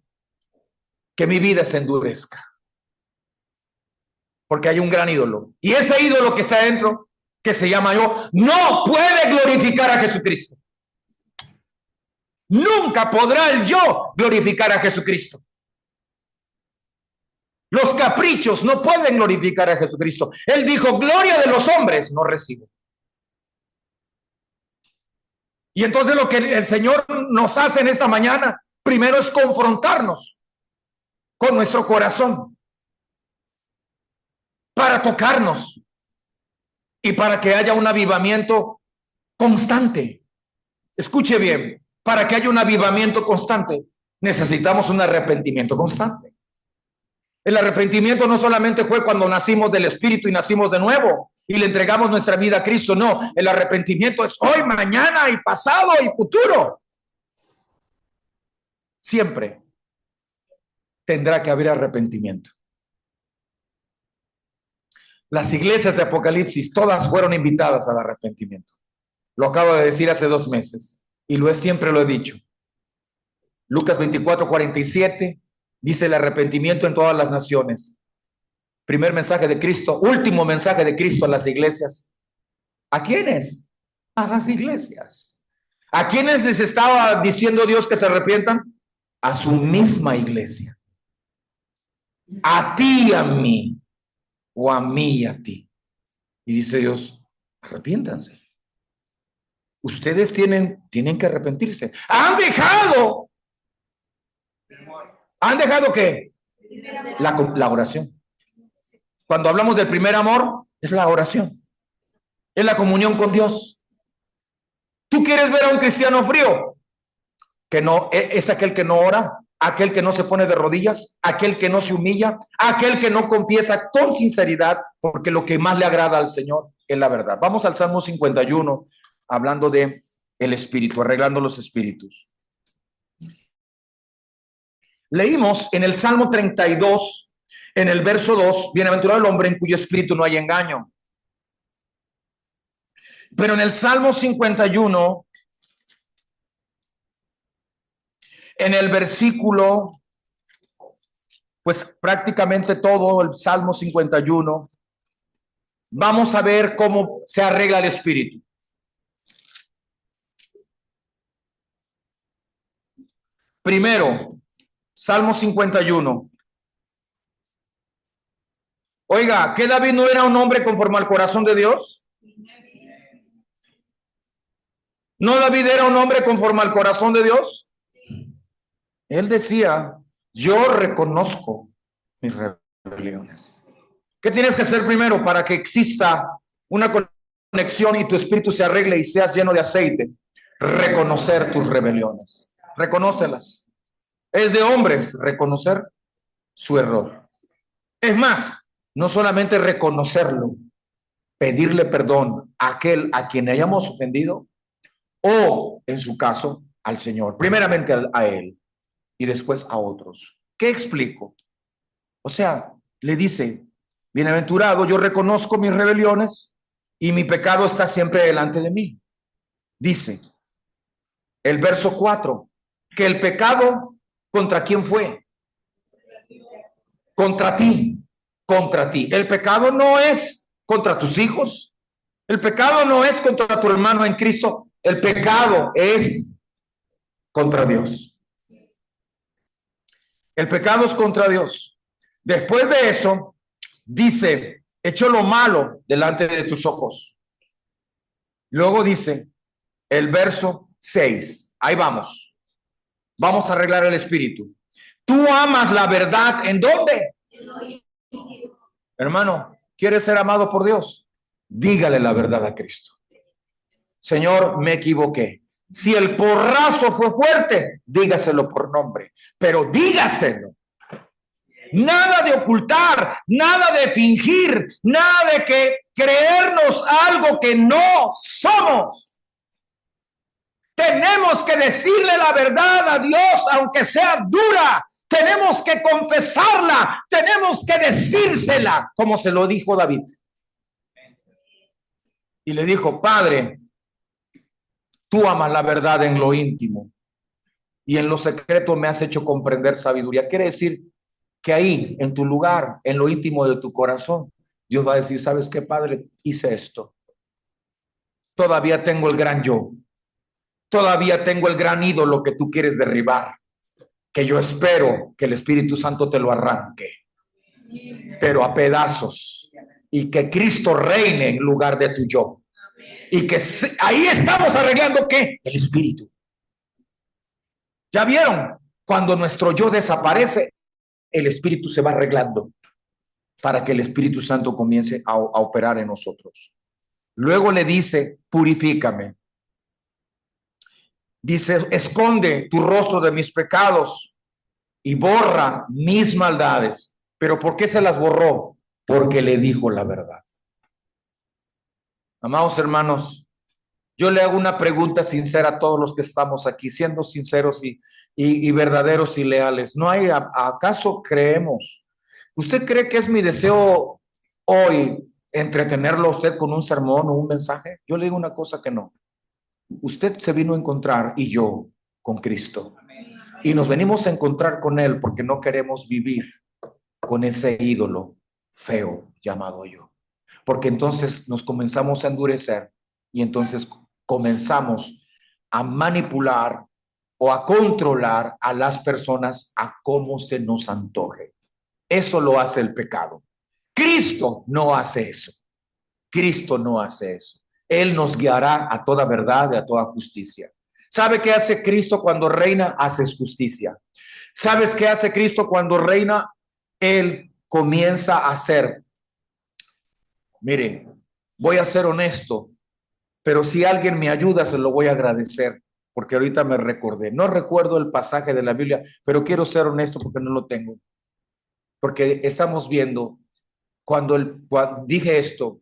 que mi vida se endurezca. Porque hay un gran ídolo. Y ese ídolo que está dentro, que se llama yo, no puede glorificar a Jesucristo. Nunca podrá el yo glorificar a Jesucristo. Los caprichos no pueden glorificar a Jesucristo. Él dijo, gloria de los hombres no recibo. Y entonces lo que el Señor nos hace en esta mañana, primero es confrontarnos con nuestro corazón para tocarnos y para que haya un avivamiento constante. Escuche bien, para que haya un avivamiento constante, necesitamos un arrepentimiento constante. El arrepentimiento no solamente fue cuando nacimos del Espíritu y nacimos de nuevo y le entregamos nuestra vida a Cristo, no, el arrepentimiento es hoy, mañana y pasado y futuro. Siempre tendrá que haber arrepentimiento. Las iglesias de Apocalipsis todas fueron invitadas al arrepentimiento. Lo acabo de decir hace 2 meses y siempre lo he dicho. Lucas 24:47 dice el arrepentimiento en todas las naciones. Primer mensaje de Cristo, último mensaje de Cristo a las iglesias. ¿A quiénes? A las iglesias. ¿A quiénes les estaba diciendo Dios que se arrepientan? A su misma iglesia. A ti y a mí, o a mí y a ti. Y dice Dios, arrepiéntanse. Ustedes tienen que arrepentirse. ¿Han dejado qué? La oración. Cuando hablamos del primer amor, es la oración. Es la comunión con Dios. ¿Tú quieres ver a un cristiano frío? Que no, es aquel que no ora, aquel que no se pone de rodillas, aquel que no se humilla, aquel que no confiesa con sinceridad, porque lo que más le agrada al Señor es la verdad. Vamos al Salmo 51, hablando de el espíritu, arreglando los espíritus. Leímos en el Salmo 32, en el verso 2, bienaventurado el hombre en cuyo espíritu no hay engaño. Pero en el Salmo 51, en el versículo, pues prácticamente todo el Salmo 51, vamos a ver cómo se arregla el espíritu. Primero, Salmo 51. Oiga, ¿que David no era un hombre conforme al corazón de Dios? ¿No David era un hombre conforme al corazón de Dios? Él decía, yo reconozco mis rebeliones. ¿Qué tienes que hacer primero para que exista una conexión y tu espíritu se arregle y seas lleno de aceite? Reconocer tus rebeliones. Reconócelas. Es de hombres reconocer su error. Es más, no solamente reconocerlo, pedirle perdón a aquel a quien hayamos ofendido o, en su caso, al Señor. Primeramente a Él y después a otros. ¿Qué explico? O sea, le dice, bienaventurado, yo reconozco mis rebeliones y mi pecado está siempre delante de mí. Dice el verso 4, que el pecado, ¿contra quién fue? Contra ti, contra ti. El pecado no es contra tus hijos. El pecado no es contra tu hermano en Cristo. El pecado es contra Dios. El pecado es contra Dios. Después de eso, dice, hecho lo malo delante de tus ojos. Luego dice el verso 6. Ahí vamos. Vamos a arreglar el espíritu. Tú amas la verdad. ¿En dónde? Hermano, ¿quieres ser amado por Dios? Dígale la verdad a Cristo. Señor, me equivoqué. Si el porrazo fue fuerte, dígaselo por nombre, pero dígaselo. Nada de ocultar, nada de fingir, nada de que creernos algo que no somos. Tenemos que decirle la verdad a Dios, aunque sea dura. Tenemos que confesarla, tenemos que decírsela, como se lo dijo David. Y le dijo: Padre, tú amas la verdad en lo íntimo y en lo secreto me has hecho comprender sabiduría. Quiere decir que ahí, en tu lugar, en lo íntimo de tu corazón, Dios va a decir: ¿sabes qué, Padre? Hice esto. Todavía tengo el gran yo. Todavía tengo el gran ídolo que tú quieres derribar, que yo espero que el Espíritu Santo te lo arranque, pero a pedazos, y que Cristo reine en lugar de tu yo. Y que ahí estamos arreglando ¿qué? El espíritu. ¿Ya vieron? Cuando nuestro yo desaparece, el espíritu se va arreglando para que el Espíritu Santo comience a operar en nosotros. Luego le dice: purifícame. Dice: esconde tu rostro de mis pecados y borra mis maldades. ¿Pero por qué se las borró? Porque le dijo la verdad. Amados hermanos, yo le hago una pregunta sincera a todos los que estamos aquí, siendo sinceros y verdaderos y leales. ¿No hay, acaso creemos? ¿Usted cree que es mi deseo hoy entretenerlo a usted con un sermón o un mensaje? Yo le digo una cosa que no. Usted se vino a encontrar, y yo, con Cristo. Y nos venimos a encontrar con Él porque no queremos vivir con ese ídolo feo llamado yo. Porque entonces nos comenzamos a endurecer y entonces comenzamos a manipular o a controlar a las personas a cómo se nos antoje. Eso lo hace el pecado. Cristo no hace eso. Cristo no hace eso. Él nos guiará a toda verdad y a toda justicia. ¿Sabe qué hace Cristo cuando reina? Hace justicia. ¿Sabes qué hace Cristo cuando reina? Él comienza a hacer. Mire, voy a ser honesto, pero si alguien me ayuda, se lo voy a agradecer, porque ahorita me recordé. No recuerdo el pasaje de la Biblia, pero quiero ser honesto porque no lo tengo. Porque estamos viendo, cuando dije esto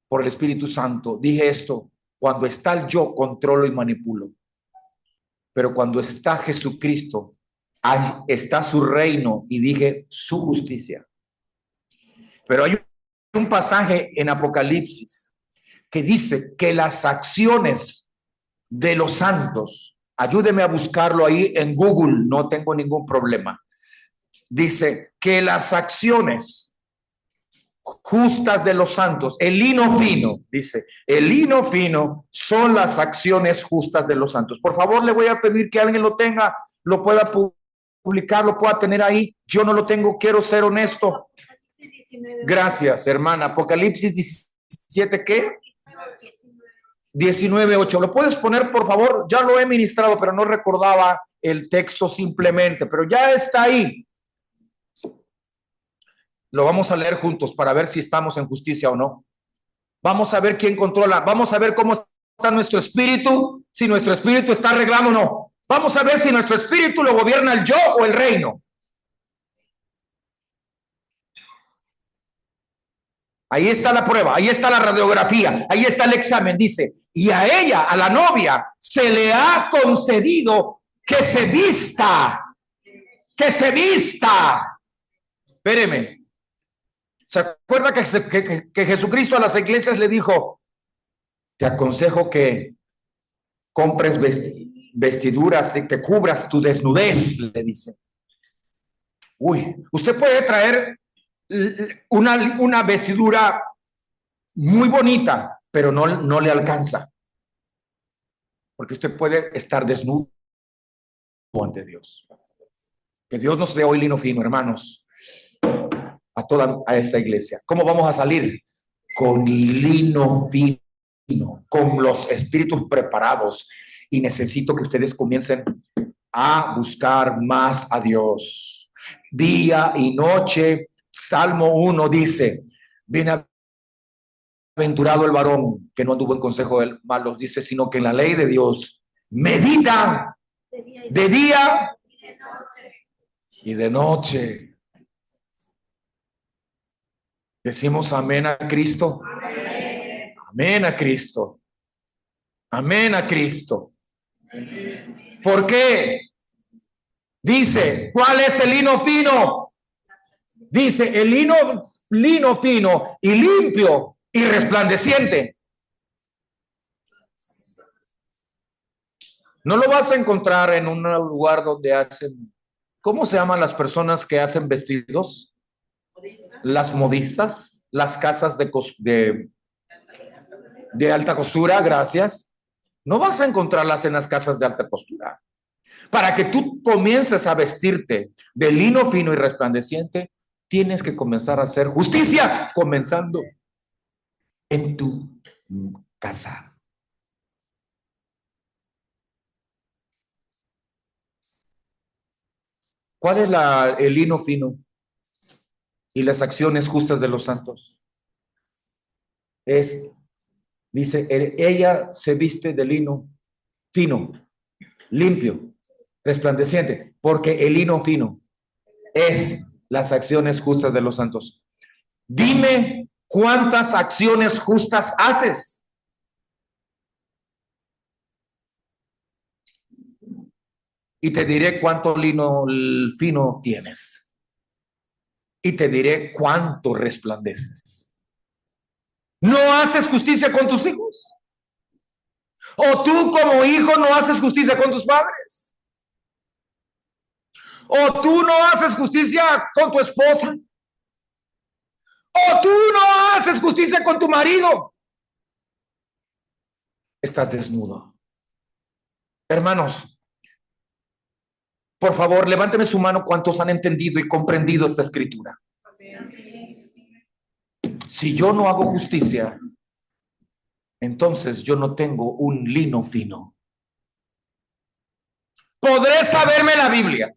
por el Espíritu Santo, dije esto, cuando está el yo, controlo y manipulo. Pero cuando está Jesucristo, ahí está su reino, y dije su justicia. Pero hay un pasaje en Apocalipsis que dice que las acciones de los santos, ayúdeme a buscarlo ahí en Google, no tengo ningún problema. Dice que las acciones justas de los santos, el lino fino, dice, el lino fino son las acciones justas de los santos. Por favor, le voy a pedir que alguien lo tenga, lo pueda publicar, lo pueda tener ahí. Yo no lo tengo, quiero ser honesto. Gracias, hermana. Apocalipsis 17, ¿qué? 19:8. ¿Lo puedes poner, por favor? Ya lo he ministrado, pero no recordaba el texto simplemente, pero ya está ahí. Lo vamos a leer juntos para ver si estamos en justicia o no. Vamos a ver quién controla. Vamos a ver cómo está nuestro espíritu, si nuestro espíritu está arreglado o no. Vamos a ver si nuestro espíritu lo gobierna el yo o el reino. Ahí está la prueba, ahí está la radiografía, ahí está el examen. Dice: y a ella, a la novia, se le ha concedido que se vista. Que se vista. Espéreme. ¿Se acuerda que Jesucristo a las iglesias le dijo: te aconsejo que compres vestiduras, te cubras tu desnudez, le dice? Uy, usted puede traer una vestidura muy bonita, pero no le alcanza, porque usted puede estar desnudo ante Dios. Que Dios nos dé hoy lino fino, hermanos, a esta iglesia. ¿Cómo vamos a salir? Con lino fino, con los espíritus preparados, y necesito que ustedes comiencen a buscar más a Dios día y noche. Salmo 1 dice: bienaventurado el varón que no anduvo en consejo de malos, dice, sino que en la ley de Dios medita de día y de noche. Decimos amén a Cristo. Amén. Amén a Cristo. Amén a Cristo. ¿Por qué? Dice, ¿cuál es el lino fino? Dice, el lino fino y limpio y resplandeciente. No lo vas a encontrar en un lugar donde hacen, ¿cómo se llaman las personas que hacen vestidos? Las modistas, las casas de alta costura, gracias. No vas a encontrarlas en las casas de alta costura. Para que tú comiences a vestirte de lino fino y resplandeciente, tienes que comenzar a hacer justicia, comenzando en tu casa. ¿Cuál es el lino fino y las acciones justas de los santos? Dice, ella se viste de lino fino, limpio, resplandeciente, porque el lino fino es las acciones justas de los santos. Dime cuántas acciones justas haces. Y te diré cuánto lino fino tienes. Y te diré cuánto resplandeces. ¿No haces justicia con tus hijos? ¿O tú como hijo no haces justicia con tus padres? ¿O tú no haces justicia con tu esposa? ¿O tú no haces justicia con tu marido? Estás desnudo. Hermanos, por favor, levánteme su mano cuántos han entendido y comprendido esta escritura. Si yo no hago justicia, entonces yo no tengo un lino fino. Podré saberme la Biblia.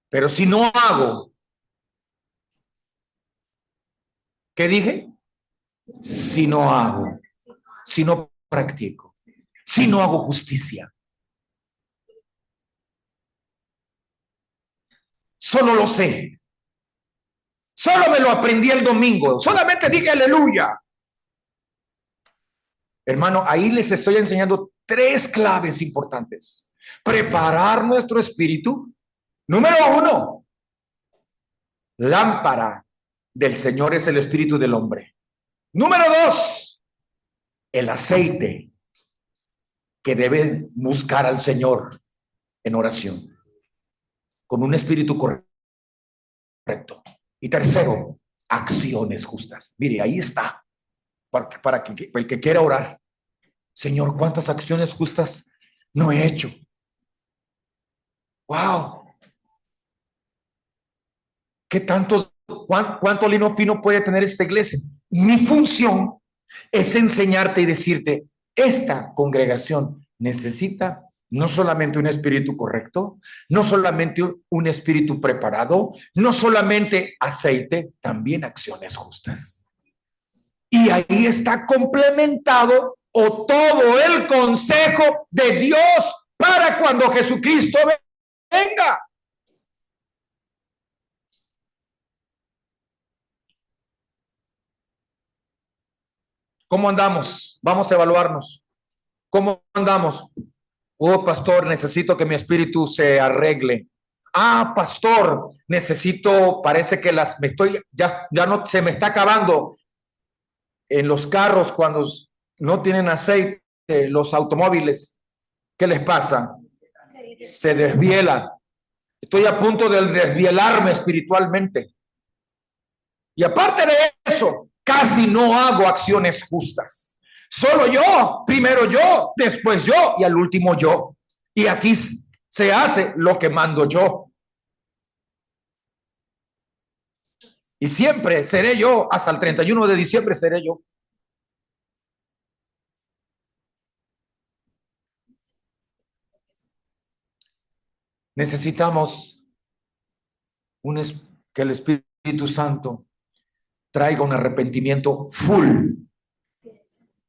Pero si no hago, ¿qué dije? Si no hago, si no practico, si no hago justicia. Solo lo sé. Solo me lo aprendí el domingo. Solamente dije aleluya. Hermano, ahí les estoy enseñando 3 claves importantes. Preparar nuestro espíritu. Número 1, lámpara del Señor es el espíritu del hombre. Número 2, el aceite que debe buscar al Señor en oración, con un espíritu correcto. Y tercero, acciones justas. Mire, ahí está, para que el que quiera orar. Señor, ¿cuántas acciones justas no he hecho? ¡Wow! ¿Qué tanto, cuánto lino fino puede tener esta iglesia? Mi función es enseñarte y decirte, esta congregación necesita no solamente un espíritu correcto, no solamente un espíritu preparado, no solamente aceite, también acciones justas. Y ahí está complementado o todo el consejo de Dios para cuando Jesucristo venga. ¿Cómo andamos? Vamos a evaluarnos. ¿Cómo andamos? Oh, pastor, necesito que mi espíritu se arregle. Ah, pastor, necesito, parece que ya no, se me está acabando en los carros cuando no tienen aceite, los automóviles. ¿Qué les pasa? Se desvielan. Estoy a punto de desvielarme espiritualmente. Y aparte de eso, casi no hago acciones justas. Solo yo, primero yo, después yo y al último yo. Y aquí se hace lo que mando yo. Y siempre seré yo, hasta el 31 de diciembre seré yo. Necesitamos que el Espíritu Santo traiga un arrepentimiento full,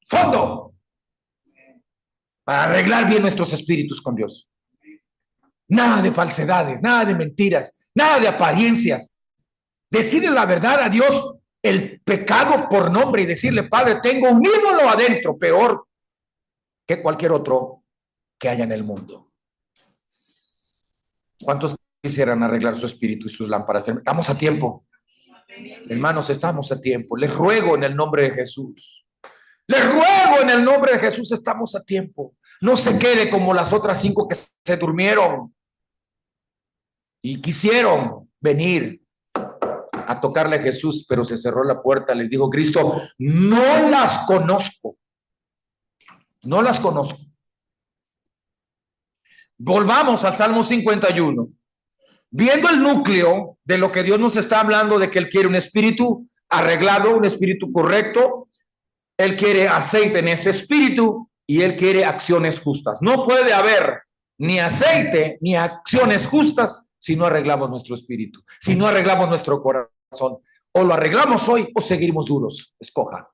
fondo, para arreglar bien nuestros espíritus con Dios. Nada de falsedades, nada de mentiras, nada de apariencias. Decirle la verdad a Dios, el pecado por nombre, y decirle: Padre, tengo un ídolo adentro, peor que cualquier otro que haya en el mundo. ¿Cuántos quisieran arreglar su espíritu y sus lámparas? Estamos a tiempo. Hermanos, estamos a tiempo. Les ruego en el nombre de Jesús. Les ruego en el nombre de Jesús, estamos a tiempo. No se quede como las otras 5 que se durmieron y quisieron venir a tocarle a Jesús, pero se cerró la puerta. Les dijo Cristo: no las conozco. No las conozco. Volvamos al Salmo 51. Viendo el núcleo de lo que Dios nos está hablando, de que Él quiere un espíritu arreglado, un espíritu correcto. Él quiere aceite en ese espíritu y Él quiere acciones justas. No puede haber ni aceite ni acciones justas si no arreglamos nuestro espíritu, si no arreglamos nuestro corazón. O lo arreglamos hoy o seguimos duros. Escoja.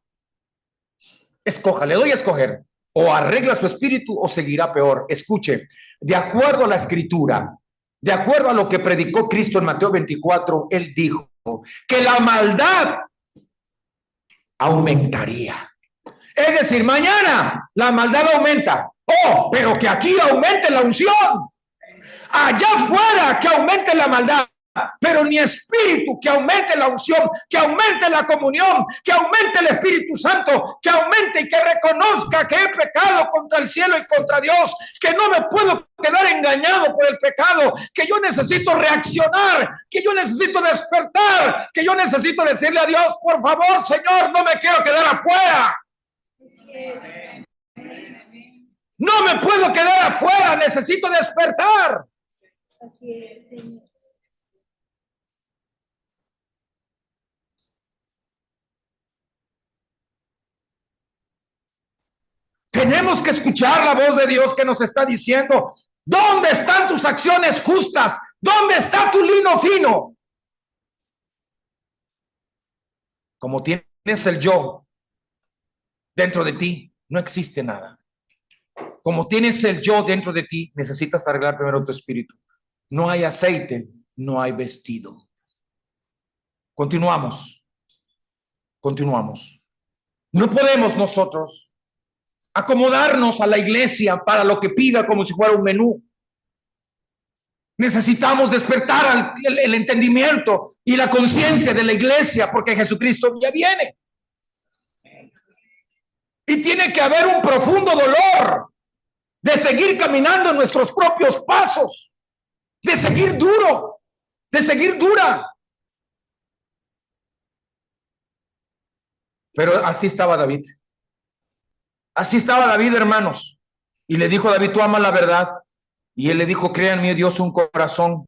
Escoja, le doy a escoger. O arregla su espíritu o seguirá peor. Escuche, de acuerdo a la escritura, de acuerdo a lo que predicó Cristo en Mateo 24, Él dijo que la maldad aumentaría. Es decir, mañana la maldad aumenta. Oh, pero que aquí aumente la unción. Allá afuera que aumente la maldad. Pero ni espíritu, que aumente la unción, que aumente la comunión, que aumente el Espíritu Santo, que aumente y que reconozca que he pecado contra el cielo y contra Dios, que no me puedo quedar engañado por el pecado, que yo necesito reaccionar, que yo necesito despertar, que yo necesito decirle a Dios: por favor, Señor, no me quiero quedar afuera. No me puedo quedar afuera, necesito despertar. Así es, Señor. Tenemos que escuchar la voz de Dios que nos está diciendo: ¿dónde están tus acciones justas? ¿Dónde está tu lino fino? Como tienes el yo dentro de ti, no existe nada. Como tienes el yo dentro de ti, necesitas arreglar primero tu espíritu. No hay aceite, no hay vestido. Continuamos. No podemos nosotros acomodarnos a la iglesia para lo que pida como si fuera un menú. Necesitamos despertar el entendimiento y la conciencia de la iglesia, porque Jesucristo ya viene. Y tiene que haber un profundo dolor de seguir caminando en nuestros propios pasos, de seguir duro, de seguir dura. Pero así estaba David. Así estaba David, hermanos. Y le dijo David: tú amas la verdad. Y él le dijo: crea en mí, Dios, un corazón.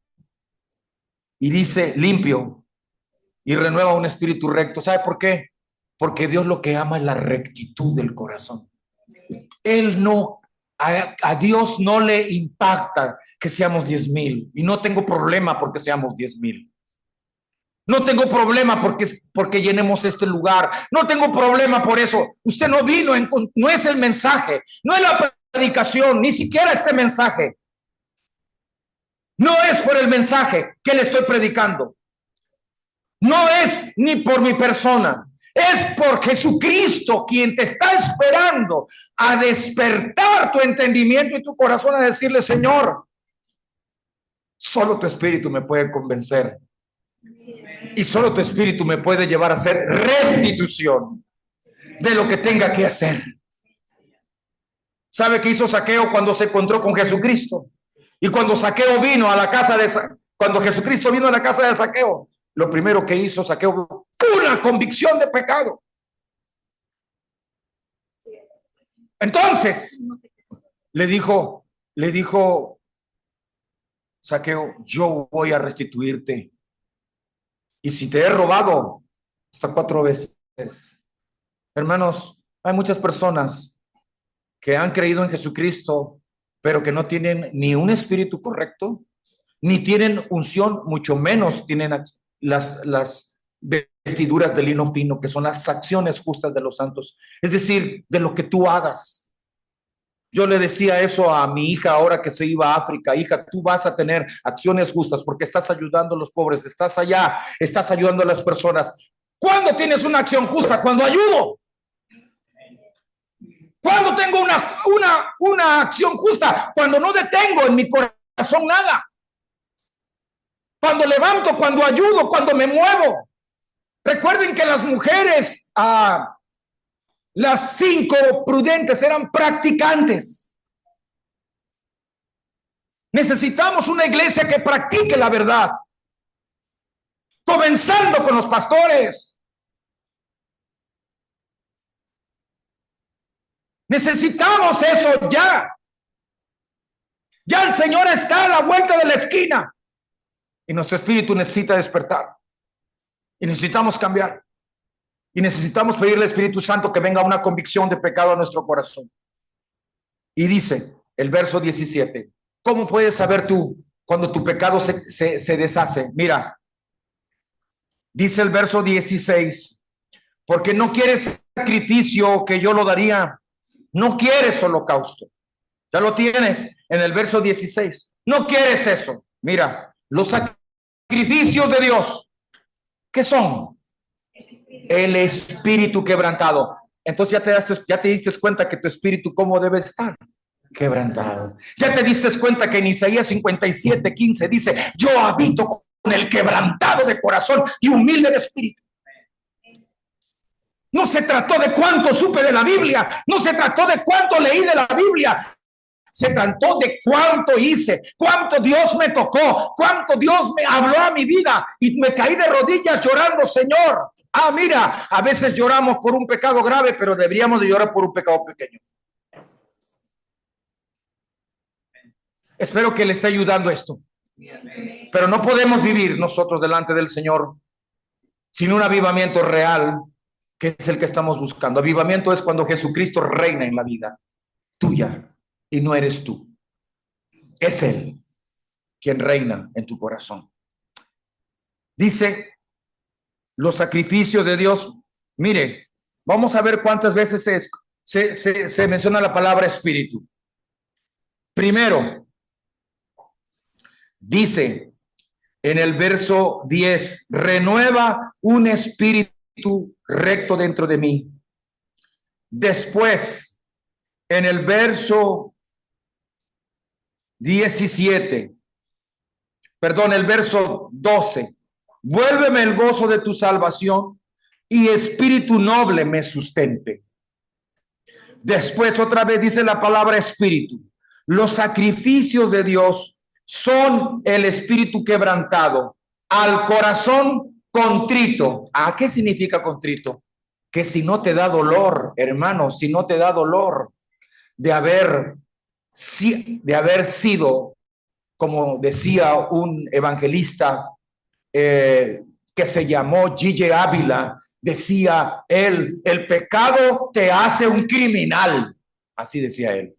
Y dice: limpio. Y renueva un espíritu recto. ¿Sabe por qué? Porque Dios lo que ama es la rectitud del corazón. Él no, a Dios no le impacta que seamos 10,000. Y no tengo problema porque seamos 10,000. No tengo problema porque llenemos este lugar. No tengo problema por eso. Usted no vino, no es el mensaje, no es la predicación, ni siquiera este mensaje. No es por el mensaje que le estoy predicando. No es ni por mi persona. Es por Jesucristo, quien te está esperando a despertar tu entendimiento y tu corazón, a decirle: Señor, solo tu espíritu me puede convencer. Y solo tu espíritu me puede llevar a hacer restitución de lo que tenga que hacer. ¿Sabe qué hizo Zaqueo cuando se encontró con Jesucristo? Y cuando Zaqueo vino a la casa cuando Jesucristo vino a la casa de Zaqueo, lo primero que hizo Zaqueo, una convicción de pecado. Entonces, le dijo Zaqueo: yo voy a restituirte. Y si te he robado, hasta 4 veces. Hermanos, hay muchas personas que han creído en Jesucristo, pero que no tienen ni un espíritu correcto, ni tienen unción, mucho menos tienen las vestiduras de lino fino, que son las acciones justas de los santos. Es decir, de lo que tú hagas. Yo le decía eso a mi hija ahora que se iba a África: hija, tú vas a tener acciones justas porque estás ayudando a los pobres, estás allá, estás ayudando a las personas. ¿Cuándo tienes una acción justa? Cuando ayudo. ¿Cuándo tengo una acción justa? Cuando no detengo en mi corazón nada. Cuando levanto, cuando ayudo, cuando me muevo. Recuerden que las mujeres, las 5 prudentes, eran practicantes. Necesitamos una iglesia que practique la verdad, comenzando con los pastores. Necesitamos eso ya. Ya el Señor está a la vuelta de la esquina y nuestro espíritu necesita despertar y necesitamos cambiar y necesitamos pedirle al Espíritu Santo que venga una convicción de pecado a nuestro corazón. Y dice el verso 17: ¿cómo puedes saber tú cuando tu pecado se deshace? Mira, dice el verso 16: porque no quieres sacrificio que yo lo daría, no quieres holocausto. Ya lo tienes en el verso 16. No quieres eso. Mira, los sacrificios de Dios, ¿qué son? El espíritu quebrantado. Entonces ya te diste cuenta que tu espíritu, ¿cómo debe estar? Quebrantado. Ya te diste cuenta que en Isaías 57:15 dice: yo habito con el quebrantado de corazón y humilde de espíritu. No se trató de cuánto supe de la Biblia, no se trató de cuánto leí de la Biblia, se trató de cuánto hice, cuánto Dios me tocó, cuánto Dios me habló a mi vida y me caí de rodillas llorando: Señor. Mira, a veces lloramos por un pecado grave, pero deberíamos de llorar por un pecado pequeño. Espero que le esté ayudando esto. Pero no podemos vivir nosotros delante del Señor sin un avivamiento real, que es el que estamos buscando. Avivamiento es cuando Jesucristo reina en la vida tuya y no eres tú. Es Él quien reina en tu corazón. Dice los sacrificios de Dios. Mire, vamos a ver cuántas veces se menciona la palabra espíritu. Primero, dice en el verso 10: renueva un espíritu recto dentro de mí. Después, en el verso 17, perdón, el verso 12: vuélveme el gozo de tu salvación y espíritu noble me sustente. Después otra vez dice la palabra espíritu: los sacrificios de Dios son el espíritu quebrantado, al corazón contrito. ¿Qué significa contrito? Que si no te da dolor, hermano, si no te da dolor de haber sido, como decía un evangelista que se llamó Gille Ávila, decía él: el pecado te hace un criminal. Así decía él.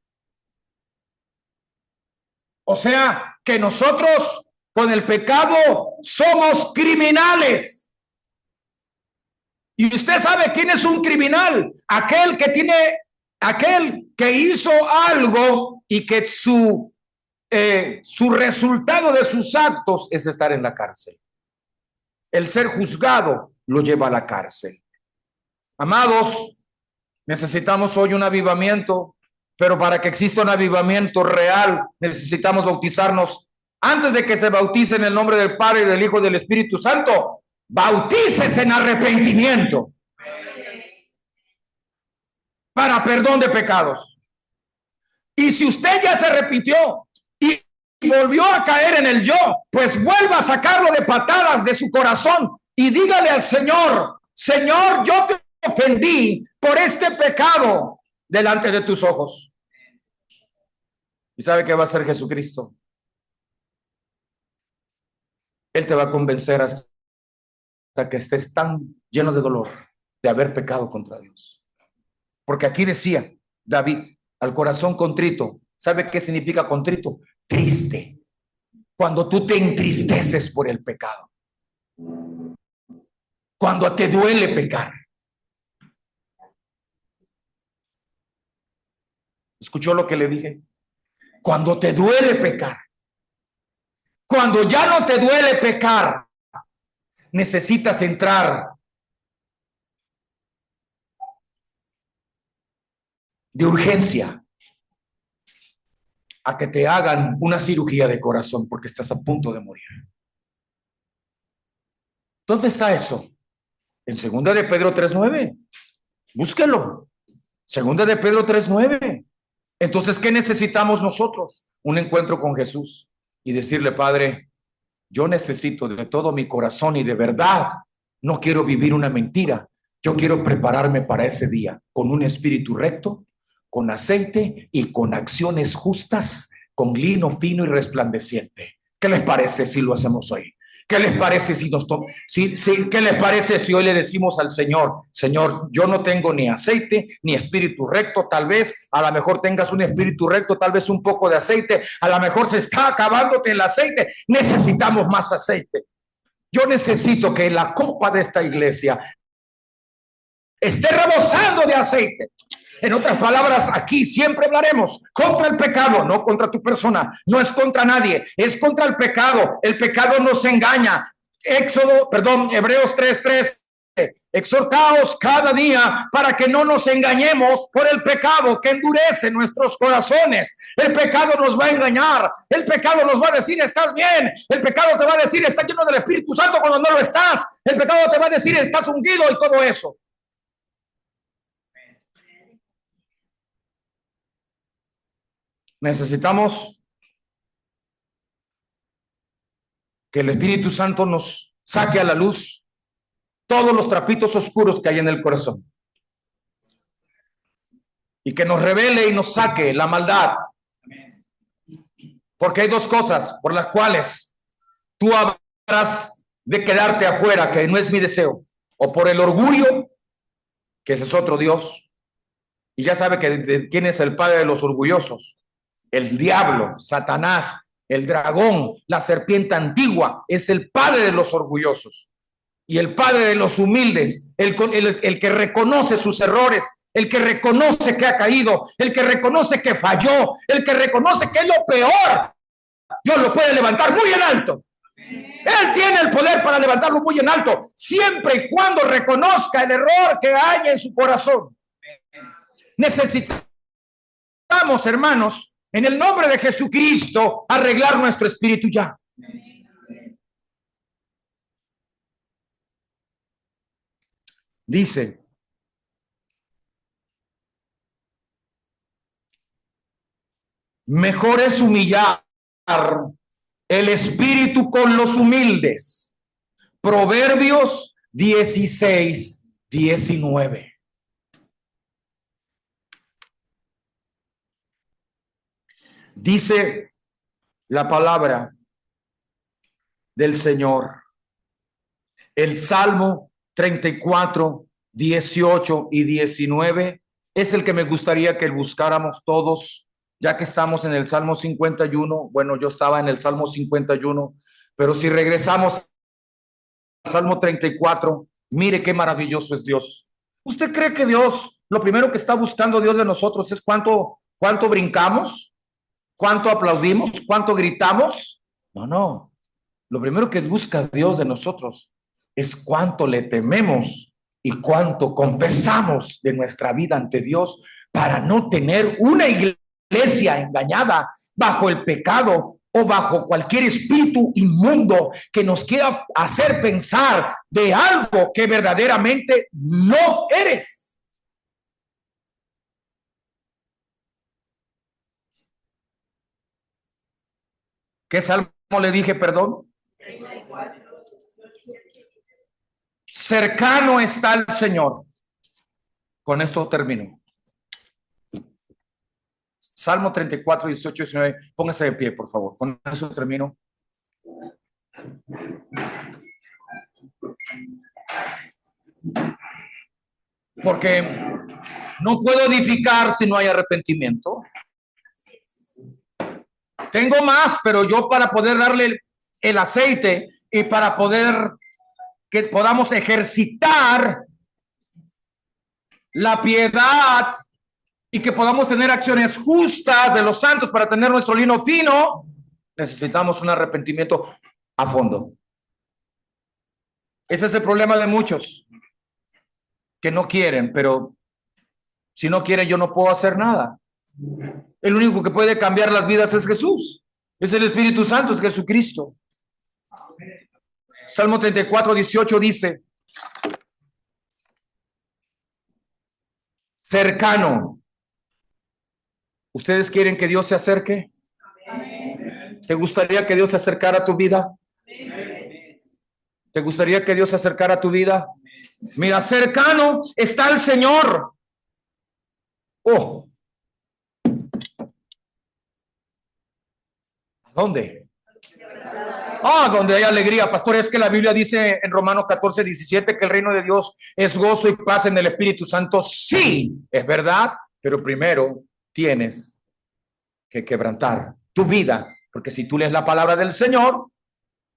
O sea, que nosotros con el pecado somos criminales. Y usted sabe quién es un criminal: aquel que hizo algo y que su resultado de sus actos es estar en la cárcel. El ser juzgado lo lleva a la cárcel. Amados, necesitamos hoy un avivamiento, pero para que exista un avivamiento real necesitamos bautizarnos. Antes de que se bautice en el nombre del Padre, y del Hijo y del Espíritu Santo, bautícese en arrepentimiento para perdón de pecados. Y si usted ya se arrepintió y volvió a caer en el yo, pues vuelva a sacarlo de patadas de su corazón y dígale al Señor: Señor, yo te ofendí por este pecado delante de tus ojos. ¿Y sabe qué va a hacer Jesucristo? Él te va a convencer hasta que estés tan lleno de dolor de haber pecado contra Dios. Porque aquí decía David: al corazón contrito. ¿Sabe qué significa contrito? Triste. Cuando tú te entristeces por el pecado, cuando te duele pecar. ¿Escuchó lo que le dije? Cuando te duele pecar, cuando ya no te duele pecar, necesitas entrar de urgencia a que te hagan una cirugía de corazón porque estás a punto de morir. ¿Dónde está eso? En 2 de Pedro 3:9. Búsquelo. 2 de Pedro 3:9. Entonces, ¿qué necesitamos nosotros? Un encuentro con Jesús y decirle, Padre, yo necesito de todo mi corazón y de verdad, no quiero vivir una mentira. Yo quiero prepararme para ese día con un espíritu recto, con aceite y con acciones justas, con lino fino y resplandeciente. ¿Qué les parece si lo hacemos hoy? ¿Qué les parece qué les parece si hoy le decimos al Señor, Señor, yo no tengo ni aceite ni espíritu recto? Tal vez, a lo mejor tengas un espíritu recto, tal vez un poco de aceite, a lo mejor se está acabándote el aceite, necesitamos más aceite. Yo necesito que la copa de esta iglesia esté rebosando de aceite. En otras palabras, aquí siempre hablaremos contra el pecado, no contra tu persona, no es contra nadie, es contra el pecado. El pecado nos engaña. Hebreos 3:3. Exhortaos cada día para que no nos engañemos por el pecado que endurece nuestros corazones. El pecado nos va a engañar. El pecado nos va a decir estás bien. El pecado te va a decir estás lleno del Espíritu Santo cuando no lo estás. El pecado te va a decir estás ungido y todo eso. Necesitamos que el Espíritu Santo nos saque a la luz todos los trapitos oscuros que hay en el corazón y que nos revele y nos saque la maldad. Porque hay dos cosas por las cuales tú habrás de quedarte afuera, que no es mi deseo, o por el orgullo, que ese es otro Dios, y ya sabe quién es el padre de los orgullosos. El diablo, Satanás, el dragón, la serpiente antigua, es el padre de los orgullosos y el padre de los humildes, el que reconoce sus errores, el que reconoce que ha caído, el que reconoce que falló, el que reconoce que es lo peor. Dios lo puede levantar muy en alto. Él tiene el poder para levantarlo muy en alto, siempre y cuando reconozca el error que hay en su corazón. Necesitamos, hermanos, en el nombre de Jesucristo, arreglar nuestro espíritu ya. Dice, mejor es humillar el espíritu con los humildes. Proverbios 16:19. Dice la palabra del Señor. El Salmo 34, 18 y 19 es el que me gustaría que buscáramos todos, ya que estamos en el Salmo 51. Bueno, yo estaba en el Salmo 51, pero si regresamos al Salmo 34, mire qué maravilloso es Dios. ¿Usted cree que Dios, lo primero que está buscando Dios de nosotros es cuánto brincamos? ¿Cuánto aplaudimos? ¿Cuánto gritamos? No. Lo primero que busca Dios de nosotros es cuánto le tememos y cuánto confesamos de nuestra vida ante Dios para no tener una iglesia engañada bajo el pecado o bajo cualquier espíritu inmundo que nos quiera hacer pensar de algo que verdaderamente no eres. ¿Qué salmo le dije, perdón? 34. Cercano está el Señor. Con esto termino. Salmo 34, 18 y 19. Póngase de pie, por favor. Con eso termino. Porque no puedo edificar si no hay arrepentimiento. Tengo más, pero yo para poder darle el aceite y para poder que podamos ejercitar la piedad y que podamos tener acciones justas de los santos para tener nuestro lino fino, necesitamos un arrepentimiento a fondo. Ese es el problema de muchos que no quieren, pero si no quieren yo no puedo hacer nada. El único que puede cambiar las vidas es Jesús, es el Espíritu Santo, es Jesucristo. Salmo 34, 18 dice, cercano. ¿Ustedes quieren que Dios se acerque? ¿Te gustaría que Dios se acercara a tu vida? ¿Te gustaría que Dios se acercara a tu vida? Mira, cercano está el Señor. Oh, ¿dónde? Donde hay alegría, pastor. Es que la Biblia dice en Romanos 14, 17 que el reino de Dios es gozo y paz en el Espíritu Santo. Sí, es verdad, pero primero tienes que quebrantar tu vida, porque si tú lees la palabra del Señor,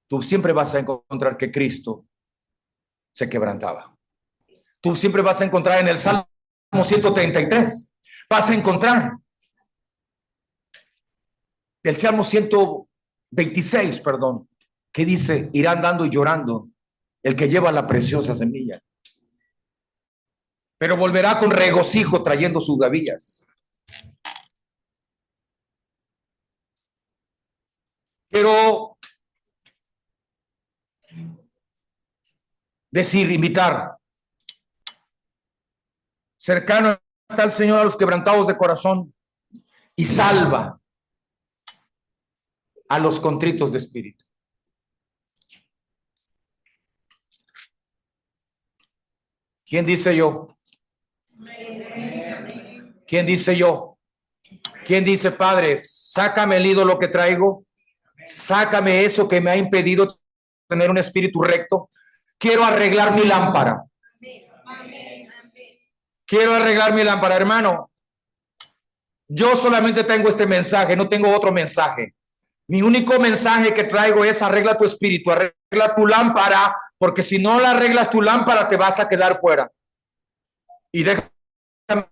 tú siempre vas a encontrar que Cristo se quebrantaba. Tú siempre vas a encontrar en el Salmo 133, vas a encontrar el Salmo 126, perdón, que dice, irá andando y llorando el que lleva la preciosa semilla, pero volverá con regocijo trayendo sus gavillas. Quiero decir, invitar, cercano está el Señor a los quebrantados de corazón y salva a los contritos de espíritu. ¿Quién dice yo? ¿Quién dice yo? ¿Quién dice, Padre, sácame el ídolo que traigo? Sácame eso que me ha impedido tener un espíritu recto. Quiero arreglar mi lámpara. Quiero arreglar mi lámpara, hermano. Yo solamente tengo este mensaje, no tengo otro mensaje. Mi único mensaje que traigo es arregla tu espíritu, arregla tu lámpara, porque si no la arreglas tu lámpara te vas a quedar fuera. Y déjame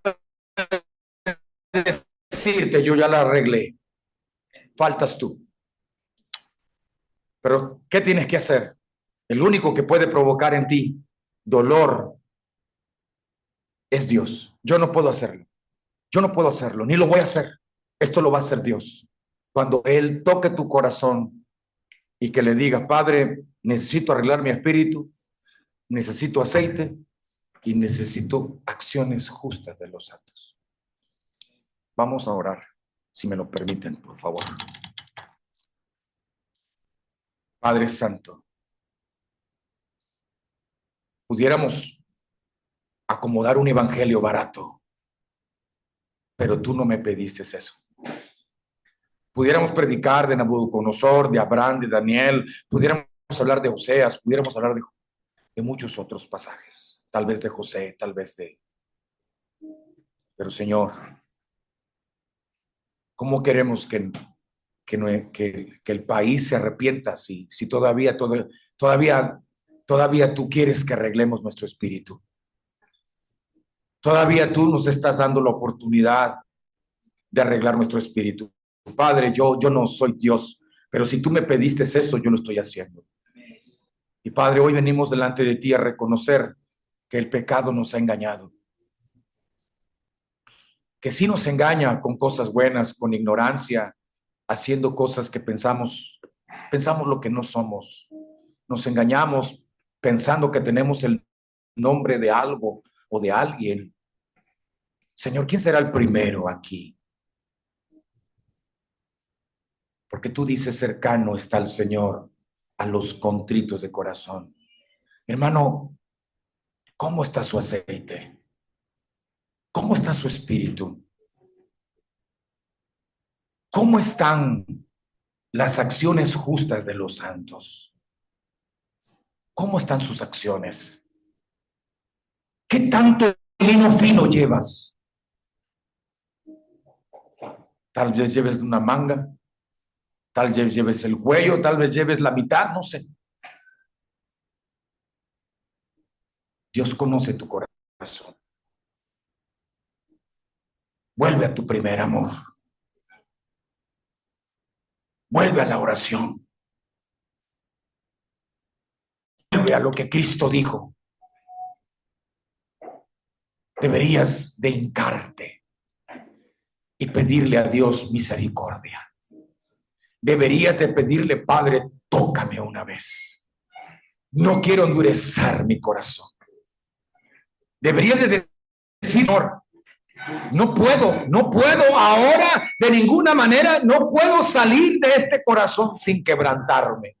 decirte, yo ya la arreglé. Faltas tú. Pero, ¿qué tienes que hacer? El único que puede provocar en ti dolor es Dios. Yo no puedo hacerlo. Yo no puedo hacerlo, ni lo voy a hacer. Esto lo va a hacer Dios. Cuando Él toque tu corazón y que le diga, Padre, necesito arreglar mi espíritu, necesito aceite y necesito acciones justas de los santos. Vamos a orar, si me lo permiten, por favor. Padre Santo, pudiéramos acomodar un evangelio barato, pero tú no me pediste eso. Pudiéramos predicar de Nabucodonosor, de Abraham, de Daniel, pudiéramos hablar de Oseas, pudiéramos hablar de muchos otros pasajes, tal vez de José, tal vez de... Pero Señor, ¿cómo queremos que el país se arrepienta si todavía tú quieres que arreglemos nuestro espíritu? Todavía tú nos estás dando la oportunidad de arreglar nuestro espíritu. Padre, yo no soy Dios, pero si tú me pediste eso, yo lo estoy haciendo. Y Padre, hoy venimos delante de ti a reconocer que el pecado nos ha engañado. Que sí nos engaña con cosas buenas, con ignorancia, haciendo cosas que pensamos lo que no somos. Nos engañamos pensando que tenemos el nombre de algo o de alguien. Señor, ¿quién será el primero aquí? Porque tú dices, cercano está el Señor a los contritos de corazón. Hermano, ¿cómo está su aceite? ¿Cómo está su espíritu? ¿Cómo están las acciones justas de los santos? ¿Cómo están sus acciones? ¿Qué tanto lino fino llevas? Tal vez lleves una manga, tal vez lleves el cuello, tal vez lleves la mitad, no sé. Dios conoce tu corazón. Vuelve a tu primer amor. Vuelve a la oración. Vuelve a lo que Cristo dijo. Deberías de hincarte y pedirle a Dios misericordia. Deberías de pedirle: Padre, tócame una vez. No quiero endurecer mi corazón. Deberías de decir: Señor, no puedo ahora de ninguna manera, no puedo salir de este corazón sin quebrantarme.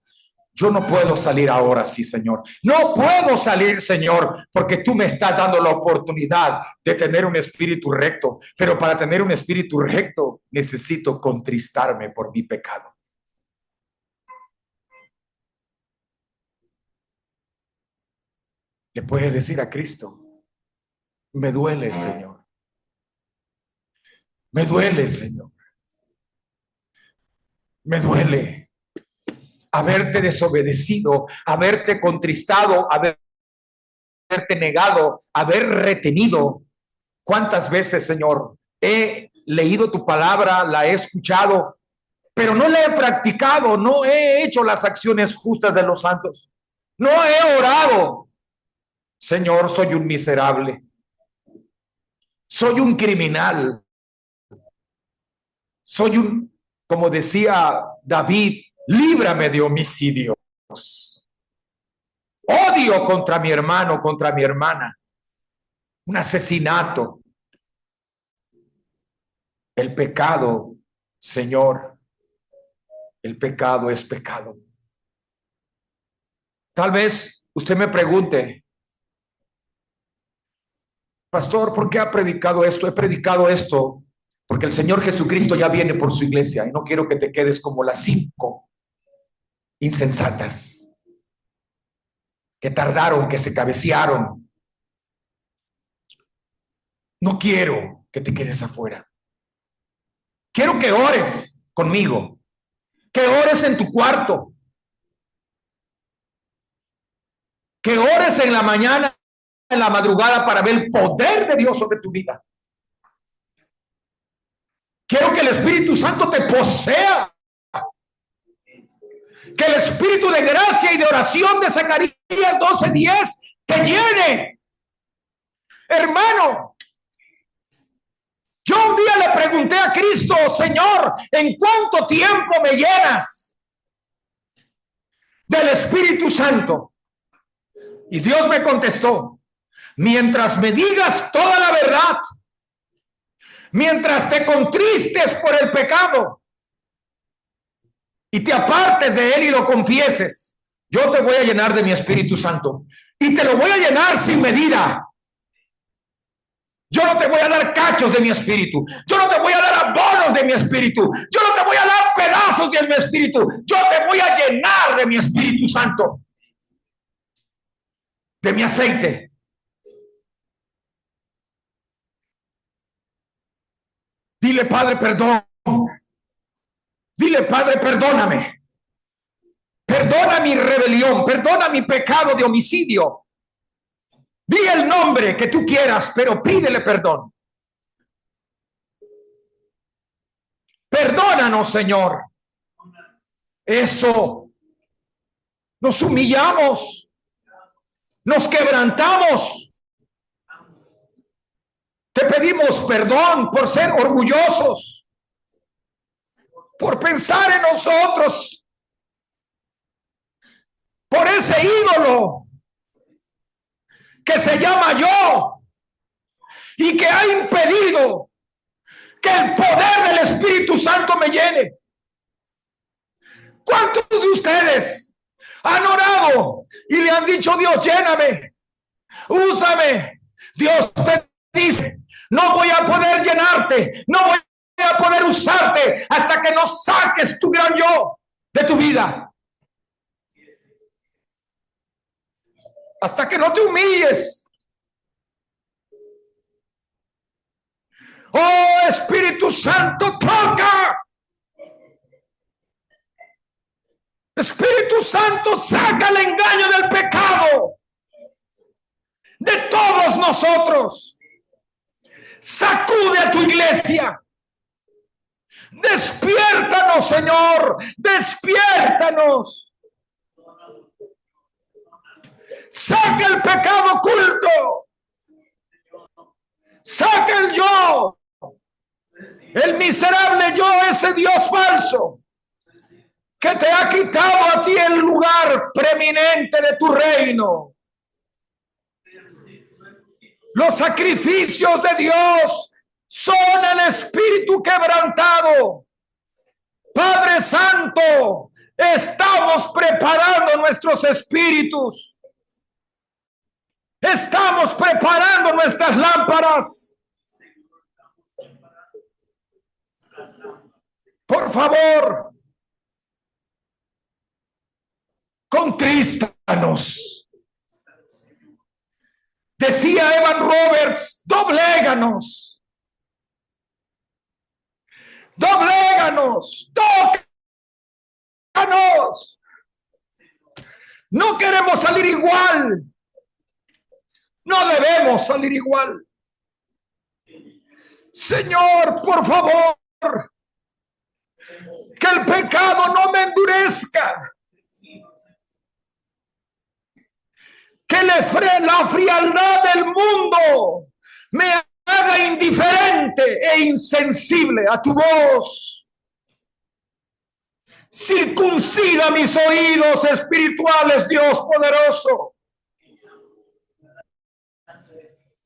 Yo no puedo salir ahora, sí, Señor. No puedo salir, Señor, porque tú me estás dando la oportunidad de tener un espíritu recto. Pero para tener un espíritu recto necesito contristarme por mi pecado. Le puedes decir a Cristo: me duele, Señor. Me duele, Señor. Me duele haberte desobedecido, haberte contristado, haberte negado, haber retenido. ¿Cuántas veces, Señor, he leído tu palabra, la he escuchado, pero no la he practicado, no he hecho las acciones justas de los santos, no he orado? Señor, soy un miserable, soy un criminal, soy un, como decía David, líbrame de homicidios. Odio contra mi hermano, contra mi hermana, un asesinato. El pecado, Señor, el pecado es pecado. Tal vez usted me pregunte: pastor, ¿por qué ha predicado esto? He predicado esto porque el Señor Jesucristo ya viene por su iglesia y no quiero que te quedes como las 5 insensatas que tardaron, que se cabecearon. No quiero que te quedes afuera. Quiero que ores conmigo, que ores en tu cuarto, que ores en la mañana, en la madrugada, para ver el poder de Dios sobre tu vida. Quiero que el Espíritu Santo te posea, que el Espíritu de gracia y de oración de Zacarías 12:10 te llene. Hermano, yo un día le pregunté a Cristo: Señor, ¿en cuánto tiempo me llenas del Espíritu Santo? Y Dios me contestó: mientras me digas toda la verdad, mientras te contristes por el pecado y te apartes de él y lo confieses, yo te voy a llenar de mi Espíritu Santo y te lo voy a llenar sin medida. Yo no te voy a dar cachos de mi espíritu. Yo no te voy a dar abonos de mi espíritu. Yo no te voy a dar pedazos de mi espíritu. Yo te voy a llenar de mi Espíritu Santo, de mi aceite. Dile: Padre, perdón. Dile: Padre, perdóname. Perdona mi rebelión. Perdona mi pecado de homicidio. Di el nombre que tú quieras, pero pídele perdón. Perdónanos, Señor. Eso. Nos humillamos. Nos quebrantamos. Te pedimos perdón por ser orgullosos, por pensar en nosotros, por ese ídolo que se llama yo y que ha impedido que el poder del Espíritu Santo me llene. ¿Cuántos de ustedes han orado y le han dicho: Dios, lléname, úsame? Dios te dice: no voy a poder llenarte, no voy a poder usarte hasta que no saques tu gran yo de tu vida, hasta que no te humilles. Oh, Espíritu Santo, toca. Espíritu Santo, saca el engaño del pecado de todos nosotros. Sacude a tu iglesia. Despiértanos, Señor. Despiértanos. Saca el pecado oculto. Saca el yo. El miserable yo, ese Dios falso que te ha quitado a ti el lugar preeminente de tu reino. Los sacrificios de Dios son el espíritu quebrantado. Padre Santo, estamos preparando nuestros espíritus. Estamos preparando nuestras lámparas. Por favor, contrístanos. Decía Evan Roberts, dobléganos. Dobléganos, tócanos. No queremos salir igual. No debemos salir igual. Señor, por favor, que el pecado no me endurezca. Que la frialdad del mundo me haga indiferente e insensible a tu voz. Circuncida mis oídos espirituales, Dios poderoso.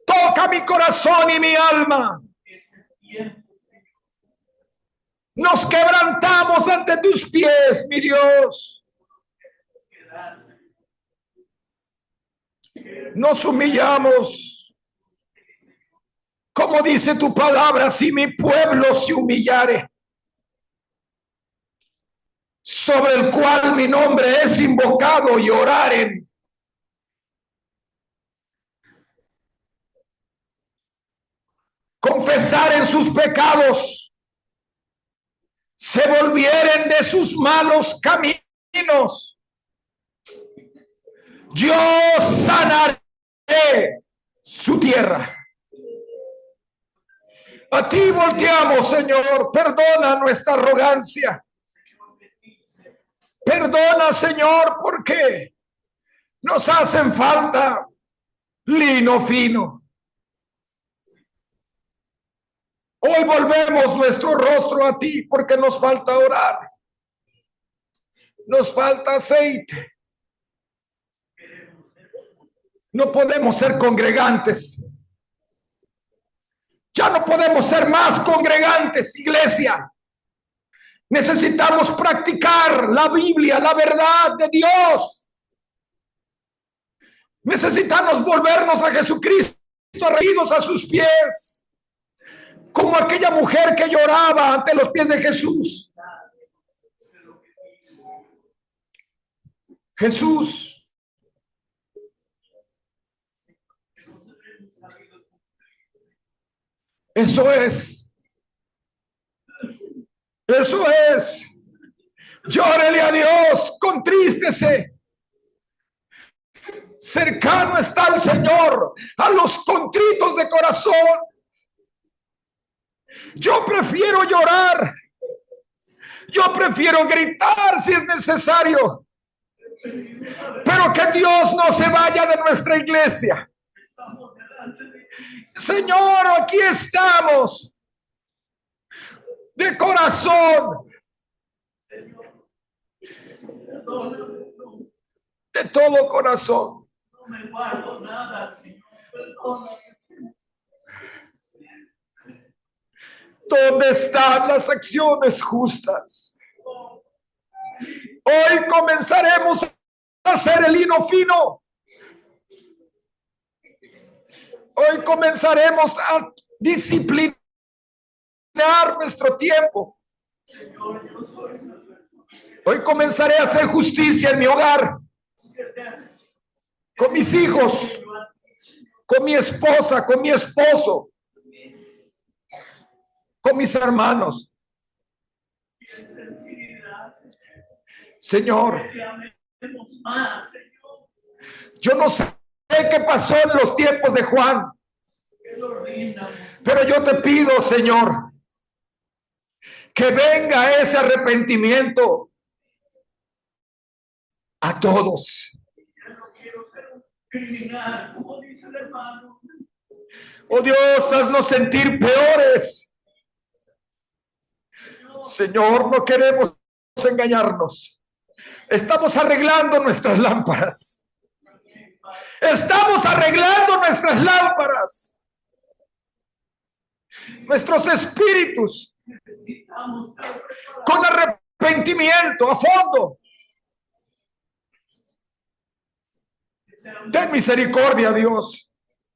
Toca mi corazón y mi alma. Nos quebrantamos ante tus pies, mi Dios. Nos humillamos. Como dice tu palabra, si mi pueblo se humillare, sobre el cual mi nombre es invocado, y oraren, confesaren sus pecados, se volvieren de sus malos caminos, yo sanaré su tierra. A ti volteamos, Señor. Perdona nuestra arrogancia. Perdona, Señor, porque nos hacen falta lino fino. Hoy volvemos nuestro rostro a ti porque nos falta orar. Nos falta aceite. No podemos ser congregantes. Ya no podemos ser más congregantes, iglesia. Necesitamos practicar la Biblia, la verdad de Dios. Necesitamos volvernos a Jesucristo, rendidos a sus pies, como aquella mujer que lloraba ante los pies de Jesús. Jesús, eso es. Eso es. Llórele a Dios, contrístese. Cercano está el Señor a los contritos de corazón. Yo prefiero llorar. Yo prefiero gritar si es necesario. Pero que Dios no se vaya de nuestra iglesia. Señor, aquí estamos. De corazón. De todo corazón. No me guardo nada, Señor. Perdóname, Señor. ¿Dónde están las acciones justas? Hoy comenzaremos a hacer el lino fino. Hoy comenzaremos a disciplinar nuestro tiempo. Hoy comenzaré a hacer justicia en mi hogar, con mis hijos, con mi esposa, con mi esposo, con mis hermanos. Señor, yo no sé qué pasó en los tiempos de Juan. Que lo rindamos. Pero yo te pido, Señor, que venga ese arrepentimiento a todos. Ya no quiero ser un criminal, como dice el hermano. Oh Dios, haznos sentir peores. Señor, no queremos engañarnos. Estamos arreglando nuestras lámparas. Estamos arreglando nuestras lámparas. Nuestros espíritus Necesitamos estar preparados. con arrepentimiento a fondo. Que seamos- Ten misericordia, Dios,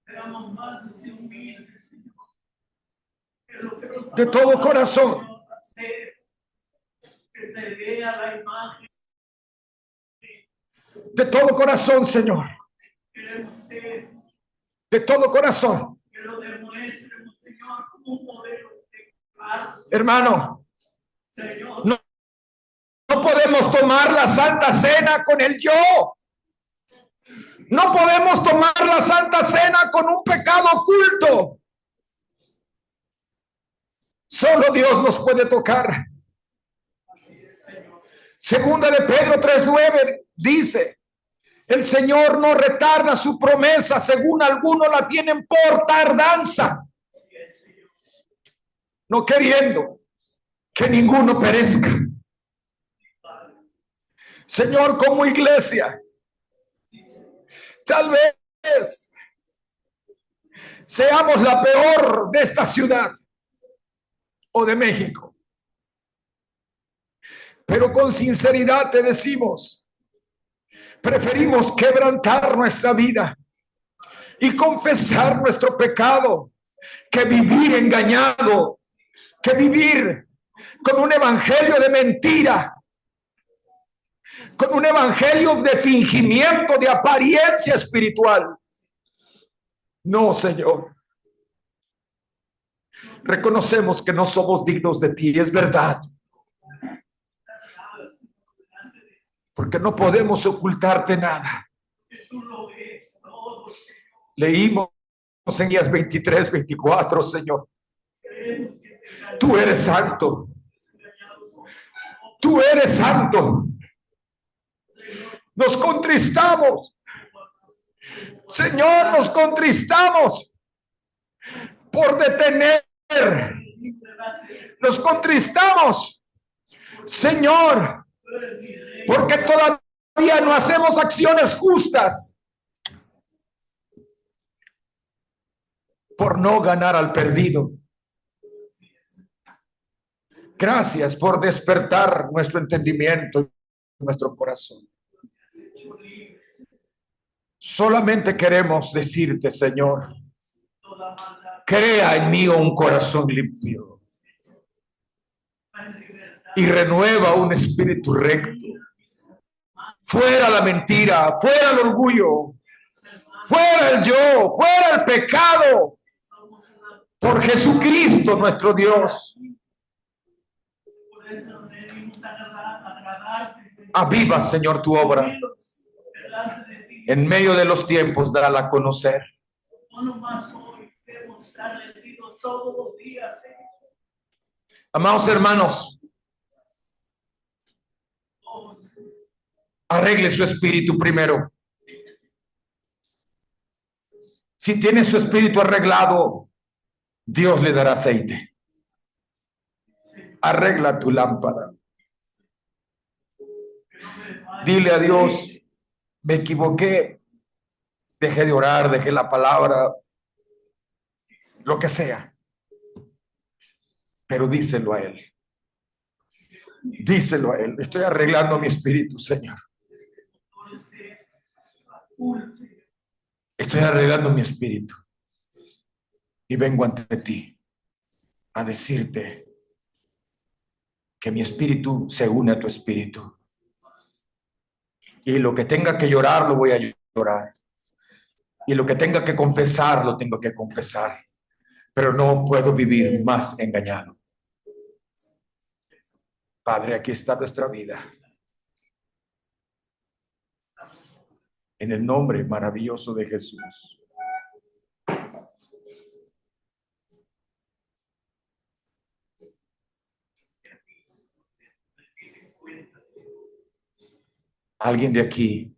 seamos mansos y humildes, Señor. Que lo que nos de todo vamos a corazón. hacer, que se vea la imagen. De todo corazón, Señor. Queremos ser, De todo corazón. que lo demuestremos, Señor, como un modelo de claro, Hermano, Señor. no podemos tomar la Santa Cena con el yo. No podemos tomar la Santa Cena con un pecado oculto. Solo Dios nos puede tocar. Así es, Señor. Segunda de Pedro 3:9 dice: el Señor no retarda su promesa, según algunos la tienen por tardanza, Así es, Señor. no queriendo que ninguno perezca. Señor, como iglesia, tal vez seamos la peor de esta ciudad o de México, pero con sinceridad te decimos, preferimos quebrantar nuestra vida y confesar nuestro pecado que vivir engañado, que vivir con un evangelio de mentira, con un evangelio de fingimiento, de apariencia espiritual. No, Señor. Reconocemos que no somos dignos de ti, es verdad. Porque no podemos ocultarte nada. Que tú lo ves todo, Señor. Leímos en Isaías 23:24, Señor. Queremos que te engañemos, Tú eres santo. desengañados somos. Tú eres santo. Señor, Nos contristamos. Señor, nos contristamos por detener. Nos contristamos, Señor, tú eres mi rey. porque todavía no hacemos acciones justas por no ganar al perdido. Gracias por despertar nuestro entendimiento y nuestro corazón. Solamente queremos decirte, Señor, Toda maldad, crea en mí un corazón limpio en libertad. y renueva un espíritu recto. Fuera la mentira, fuera el orgullo, fuera el yo, fuera el pecado, Somos una- por Jesucristo nuestro Dios. Por eso venimos a agradarte, Señor. Aviva, Señor, tu obra. Delante de ti. En medio de los tiempos, dala a conocer. No nomás hoy, queremos estar rendidos todos los días, Señor. Amados hermanos, Oh, Señor. arregle su espíritu primero. Si tiene su espíritu arreglado, Dios le dará aceite. Arregla tu lámpara. Dile a Dios, me equivoqué, dejé de orar, dejé la palabra, lo que sea. Pero díselo a Él. Díselo a Él. Estoy arreglando mi espíritu, Señor. Estoy arreglando mi espíritu. Y vengo ante ti a decirte que mi espíritu se une a tu espíritu. Y lo que tenga que llorar, lo voy a llorar. Y lo que tenga que confesar, lo tengo que confesar. Pero no puedo vivir más engañado. Padre, aquí está nuestra vida. En el nombre maravilloso de Jesús. Alguien de aquí,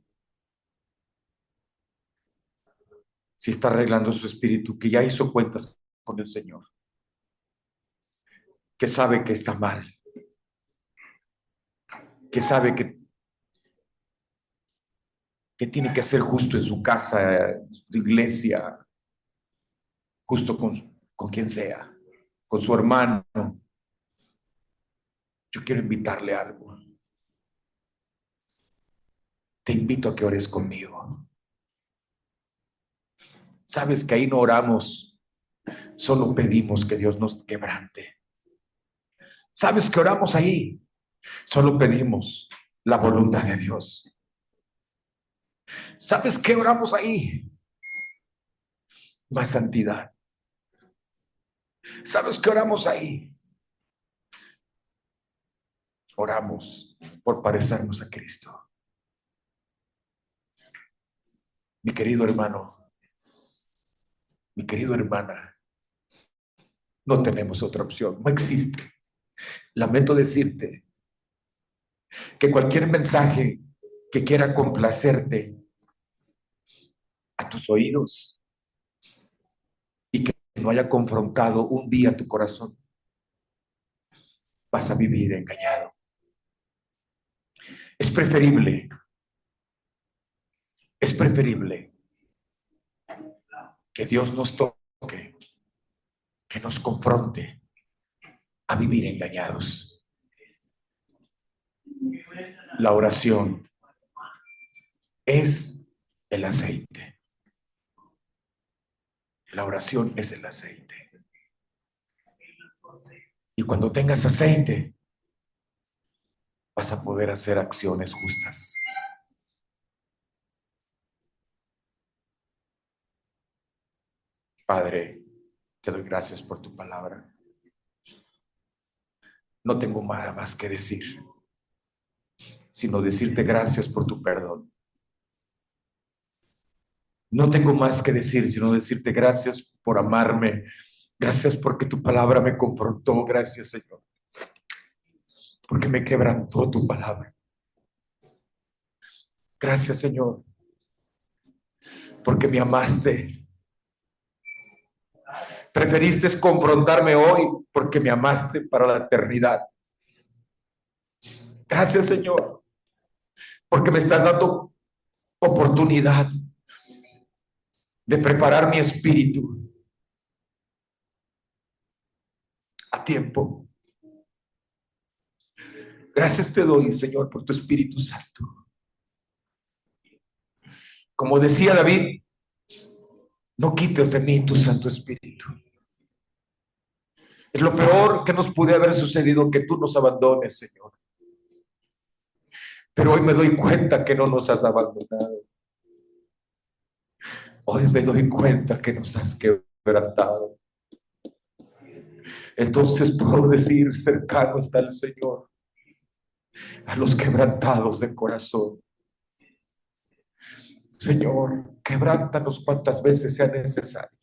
si está arreglando su espíritu, que ya hizo cuentas con el Señor, que sabe que está mal, que sabe que tiene que ser justo en su casa, en su iglesia, justo con quien sea, con su hermano. Yo quiero invitarle algo. Te invito a que ores conmigo. Sabes que ahí no oramos, solo pedimos que Dios nos quebrante. Sabes que oramos ahí, solo pedimos la voluntad de Dios. ¿Sabes qué oramos ahí? Más santidad. ¿Sabes qué oramos ahí? Oramos por parecernos a Cristo. Mi querido hermano, mi querida hermana, no tenemos otra opción, no existe. Lamento decirte que cualquier mensaje que quiera complacerte a tus oídos y que no haya confrontado un día tu corazón, vas a vivir engañado. Es preferible que Dios nos toque, que nos confronte a vivir engañados. La oración es el aceite. La oración es el aceite. Y cuando tengas aceite, vas a poder hacer acciones justas. Padre, te doy gracias por tu palabra. No tengo nada más que decir, sino decirte gracias por tu perdón. No tengo más que decir, sino decirte gracias por amarme. Gracias porque tu palabra me confrontó. Gracias, Señor, porque me quebrantó tu palabra. Gracias, Señor, porque me amaste. Preferiste confrontarme hoy porque me amaste para la eternidad. Gracias, Señor, porque me estás dando oportunidad de preparar mi espíritu a tiempo. Gracias te doy, Señor, por tu Espíritu Santo. Como decía David, no quites de mí tu Santo Espíritu. Es lo peor que nos puede haber sucedido, que tú nos abandones, Señor. Pero hoy me doy cuenta que no nos has abandonado. Hoy me doy cuenta que nos has quebrantado. Entonces puedo decir, cercano está el Señor a los quebrantados de corazón. Señor, quebrántanos cuantas veces sea necesario.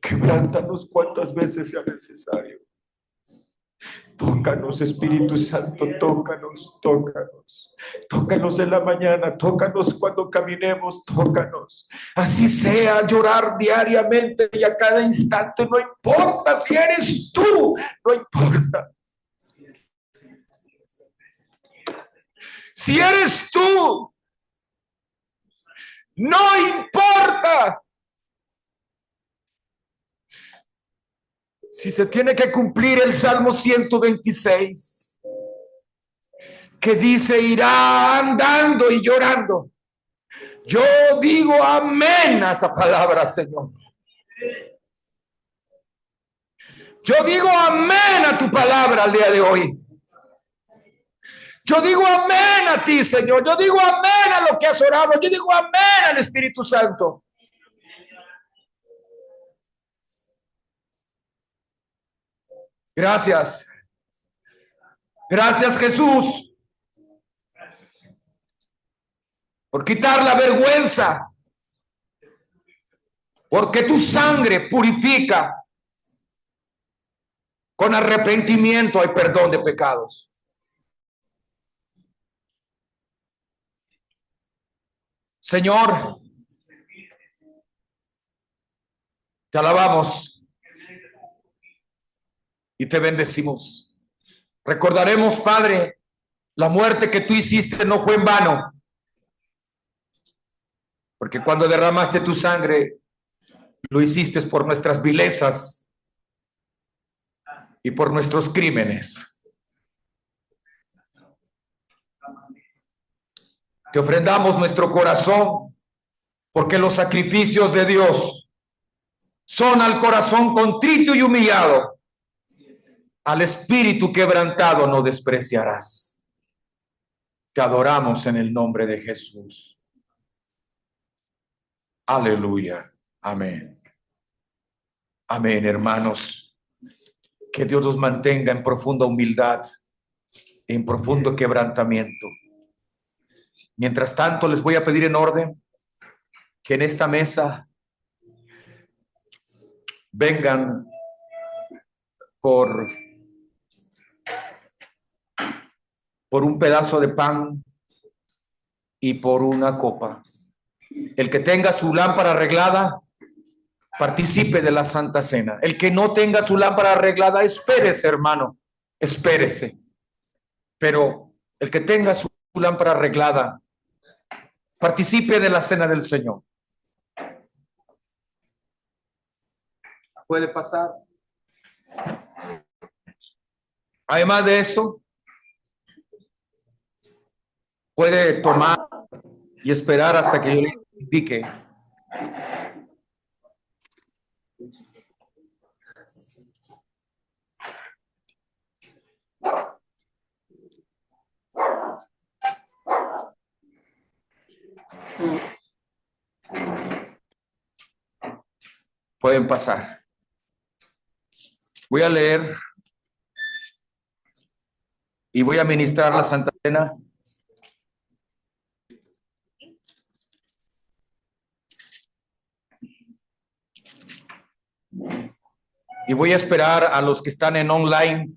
Quebrántanos cuantas veces sea necesario. Tócanos, Espíritu Santo, tócanos, tócanos. Tócanos en la mañana, tócanos cuando caminemos, tócanos. Así sea, llorar diariamente y a cada instante, no importa si eres tú, no importa. Si eres tú, no importa. Si se tiene que cumplir el Salmo 126, que dice, irá andando y llorando. Yo digo amén a esa palabra, Señor. Yo digo amén a tu palabra al día de hoy. Yo digo amén a ti, Señor. Yo digo amén a lo que has orado. Yo digo amén al Espíritu Santo. Gracias. Gracias, Jesús, por quitar la vergüenza, porque tu sangre purifica. Con arrepentimiento hay perdón de pecados. Señor, te alabamos y te bendecimos. Recordaremos, Padre, la muerte que tú hiciste no fue en vano, porque cuando derramaste tu sangre, lo hiciste por nuestras vilezas y por nuestros crímenes. Te ofrendamos nuestro corazón, porque los sacrificios de Dios son al corazón contrito y humillado. Al espíritu quebrantado no despreciarás. Te adoramos en el nombre de Jesús. Aleluya. Amén. Amén, hermanos. Que Dios los mantenga en profunda humildad, en profundo quebrantamiento. Mientras tanto, les voy a pedir en orden que en esta mesa vengan por un pedazo de pan y por una copa. El que tenga su lámpara arreglada, participe de la Santa Cena. El que no tenga su lámpara arreglada, espérese, hermano, espérese. Pero el que tenga su lámpara arreglada, participe de la Cena del Señor. Puede pasar. Además de eso, puede tomar y esperar hasta que yo le indique. Pueden pasar. Voy a leer y voy a ministrar la Santa Cena. Y voy a esperar a los que están en online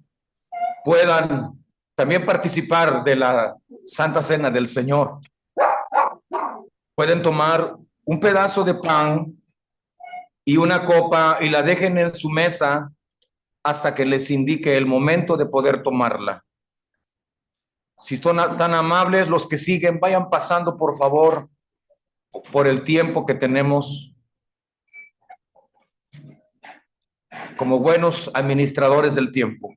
puedan también participar de la Santa Cena del Señor. Pueden tomar un pedazo de pan y una copa y la dejen en su mesa hasta que les indique el momento de poder tomarla. Si son tan amables, los que siguen, vayan pasando, por favor, por el tiempo que tenemos como buenos administradores del tiempo.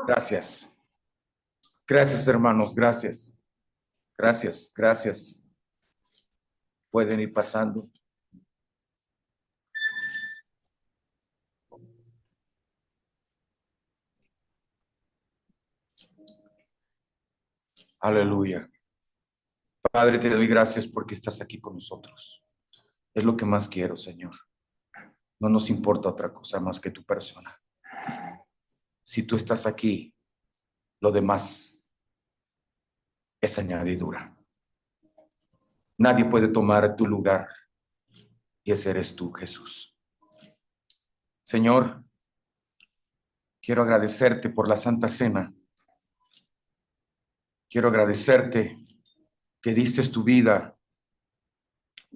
Gracias. Gracias, hermanos. Gracias. Gracias. Gracias. Pueden ir pasando. Aleluya. Padre, te doy gracias porque estás aquí con nosotros. Es lo que más quiero, Señor. No nos importa otra cosa más que tu persona. Si tú estás aquí, lo demás es añadidura. Nadie puede tomar tu lugar y ese eres tú, Jesús. Señor, quiero agradecerte por la Santa Cena. Quiero agradecerte que diste tu vida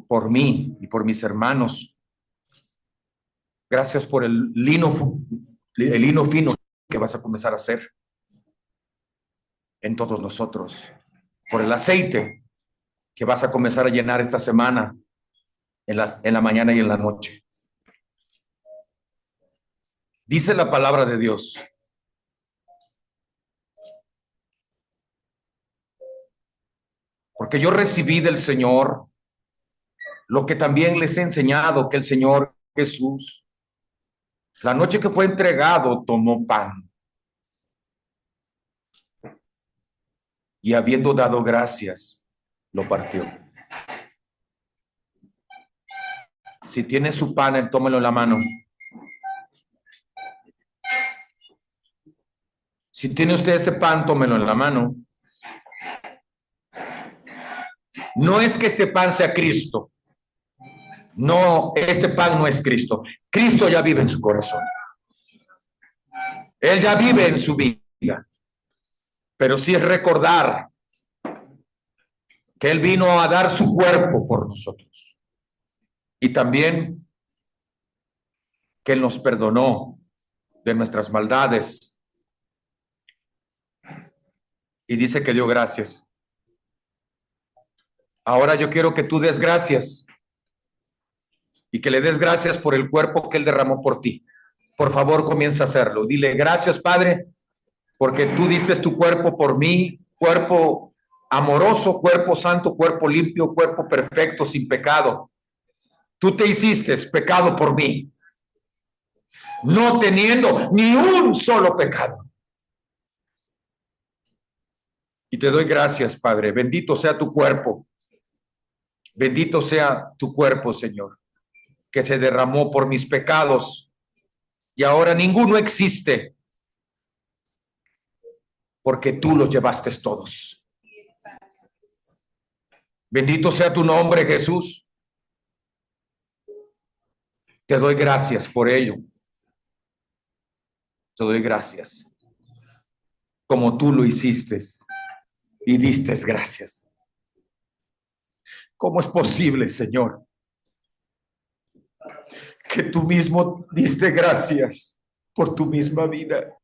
por mí y por mis hermanos. Gracias por el lino fino que vas a comenzar a hacer en todos nosotros. Por el aceite que vas a comenzar a llenar esta semana en la mañana y en la noche. Dice la palabra de Dios. Porque yo recibí del Señor lo que también les he enseñado, que el Señor Jesús, la noche que fue entregado, tomó pan. Y habiendo dado gracias, lo partió. Si tiene su pan, tómelo en la mano. Si tiene usted ese pan, tómelo en la mano. No es que este pan sea Cristo. No, este pan no es Cristo. Cristo ya vive en su corazón. Él ya vive en su vida. Pero sí es recordar que Él vino a dar su cuerpo por nosotros. Y también que Él nos perdonó de nuestras maldades. Y dice que dio gracias. Ahora yo quiero que tú des gracias. Y que le des gracias por el cuerpo que Él derramó por ti. Por favor, comienza a hacerlo. Dile, gracias, Padre, porque tú diste tu cuerpo por mí, cuerpo amoroso, cuerpo santo, cuerpo limpio, cuerpo perfecto, sin pecado. Tú te hiciste pecado por mí, no teniendo ni un solo pecado. Y te doy gracias, Padre. Bendito sea tu cuerpo. Bendito sea tu cuerpo, Señor, que se derramó por mis pecados. Y ahora ninguno existe, porque tú los llevaste todos. Bendito sea tu nombre, Jesús. Te doy gracias por ello. Te doy gracias. Como tú lo hiciste y diste gracias. ¿Cómo es posible, Señor, que tú mismo diste gracias por tu misma vida?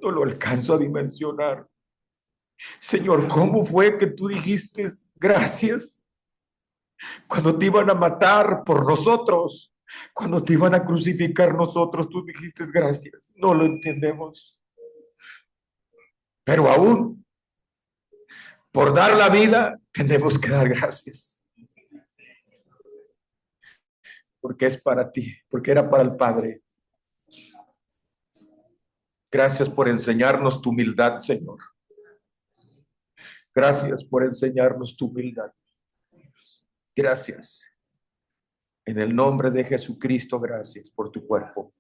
No lo alcanzo a dimensionar. Señor, ¿cómo fue que tú dijiste gracias cuando te iban a matar por nosotros? Cuando te iban a crucificar nosotros, tú dijiste gracias. No lo entendemos. Pero aún, por dar la vida, tenemos que dar gracias. Porque es para ti, porque era para el Padre. Gracias por enseñarnos tu humildad, Señor. Gracias por enseñarnos tu humildad. Gracias. En el nombre de Jesucristo, gracias por tu cuerpo.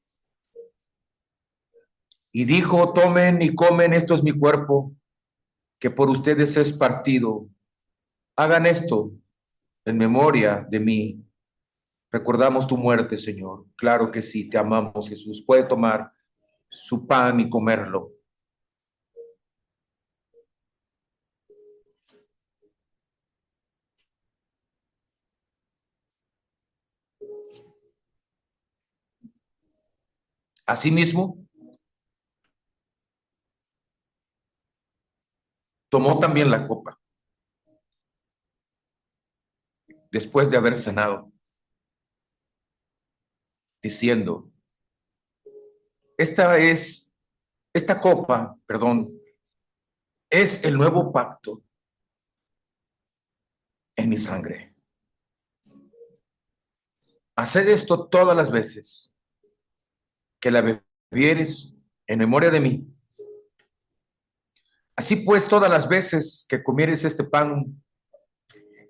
Y dijo, tomen y comen, esto es mi cuerpo, que por ustedes es partido. Hagan esto en memoria de mí. Recordamos tu muerte, Señor. Claro que sí, te amamos, Jesús. Puede tomar su pan y comerlo. Asimismo, tomó también la copa, después de haber cenado, diciendo, esta copa, es el nuevo pacto en mi sangre. Haced esto todas las veces que la bebieres en memoria de mí. Así pues, todas las veces que comieres este pan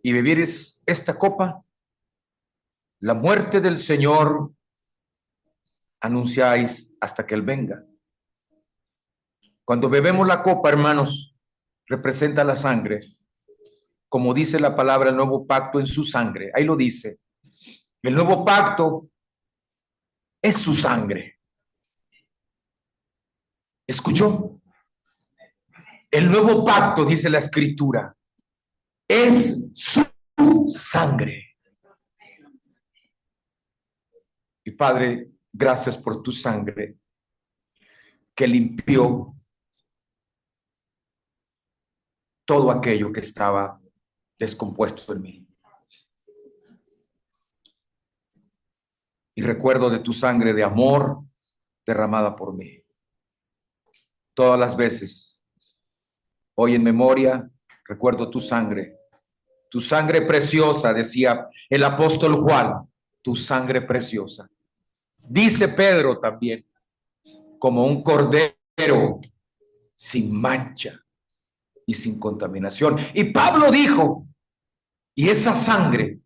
y bebieres esta copa, la muerte del Señor anunciáis hasta que Él venga. Cuando bebemos la copa, hermanos, representa la sangre, como dice la palabra, el nuevo pacto en su sangre. Ahí lo dice. El nuevo pacto es su sangre. ¿Escuchó? El nuevo pacto, dice la Escritura, es su sangre. Y Padre, gracias por tu sangre que limpió todo aquello que estaba descompuesto en mí. Y recuerdo de tu sangre de amor derramada por mí. Todas las veces, hoy en memoria, recuerdo tu sangre preciosa, decía el apóstol Juan, tu sangre preciosa. Dice Pedro también, como un cordero sin mancha y sin contaminación. Y Pablo dijo, y esa sangre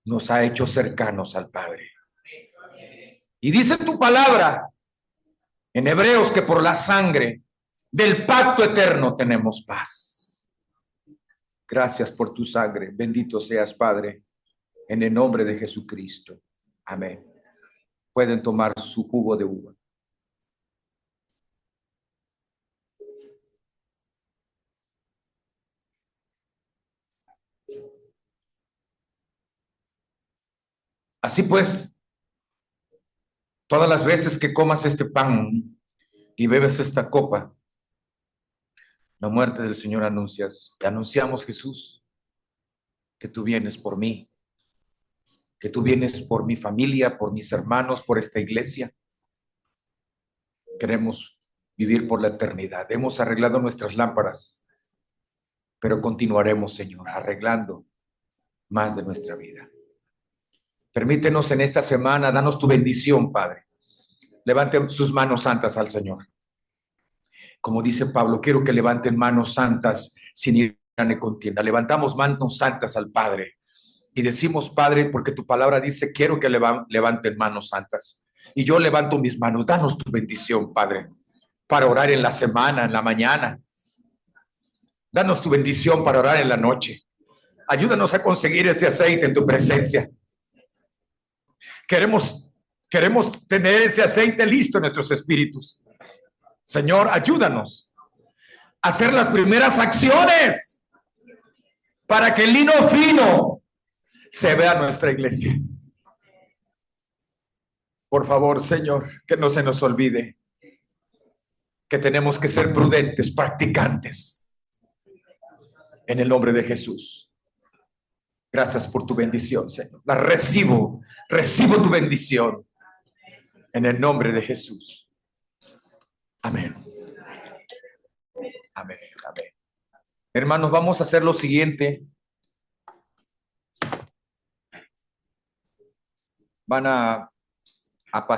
nos ha hecho cercanos al Padre. Y dice tu palabra en Hebreos que por la sangre Del pacto eterno tenemos paz. Gracias por tu sangre. Bendito seas, Padre, en el nombre de Jesucristo. Amén. Pueden tomar su jugo de uva. Así pues, todas las veces que comas este pan y bebes esta copa, la muerte del Señor anuncias. Y anunciamos, Jesús, que tú vienes por mí, que tú vienes por mi familia, por mis hermanos, por esta iglesia. Queremos vivir por la eternidad. Hemos arreglado nuestras lámparas, pero continuaremos, Señor, arreglando más de nuestra vida. Permítenos en esta semana, danos tu bendición, Padre. Levanten sus manos santas al Señor. Como dice Pablo, quiero que levanten manos santas sin ir a contienda. Levantamos manos santas al Padre y decimos, Padre, porque tu palabra dice, quiero que levanten manos santas. Y yo levanto mis manos. Danos tu bendición, Padre, para orar en la semana, en la mañana. Danos tu bendición para orar en la noche. Ayúdanos a conseguir ese aceite en tu presencia. Queremos tener ese aceite listo en nuestros espíritus. Señor, ayúdanos a hacer las primeras acciones para que el lino fino se vea en nuestra iglesia. Por favor, Señor, que no se nos olvide que tenemos que ser prudentes, practicantes. En el nombre de Jesús. Gracias por tu bendición, Señor. La recibo tu bendición. En el nombre de Jesús. Amén. Amén, amén. Hermanos, vamos a hacer lo siguiente. Van a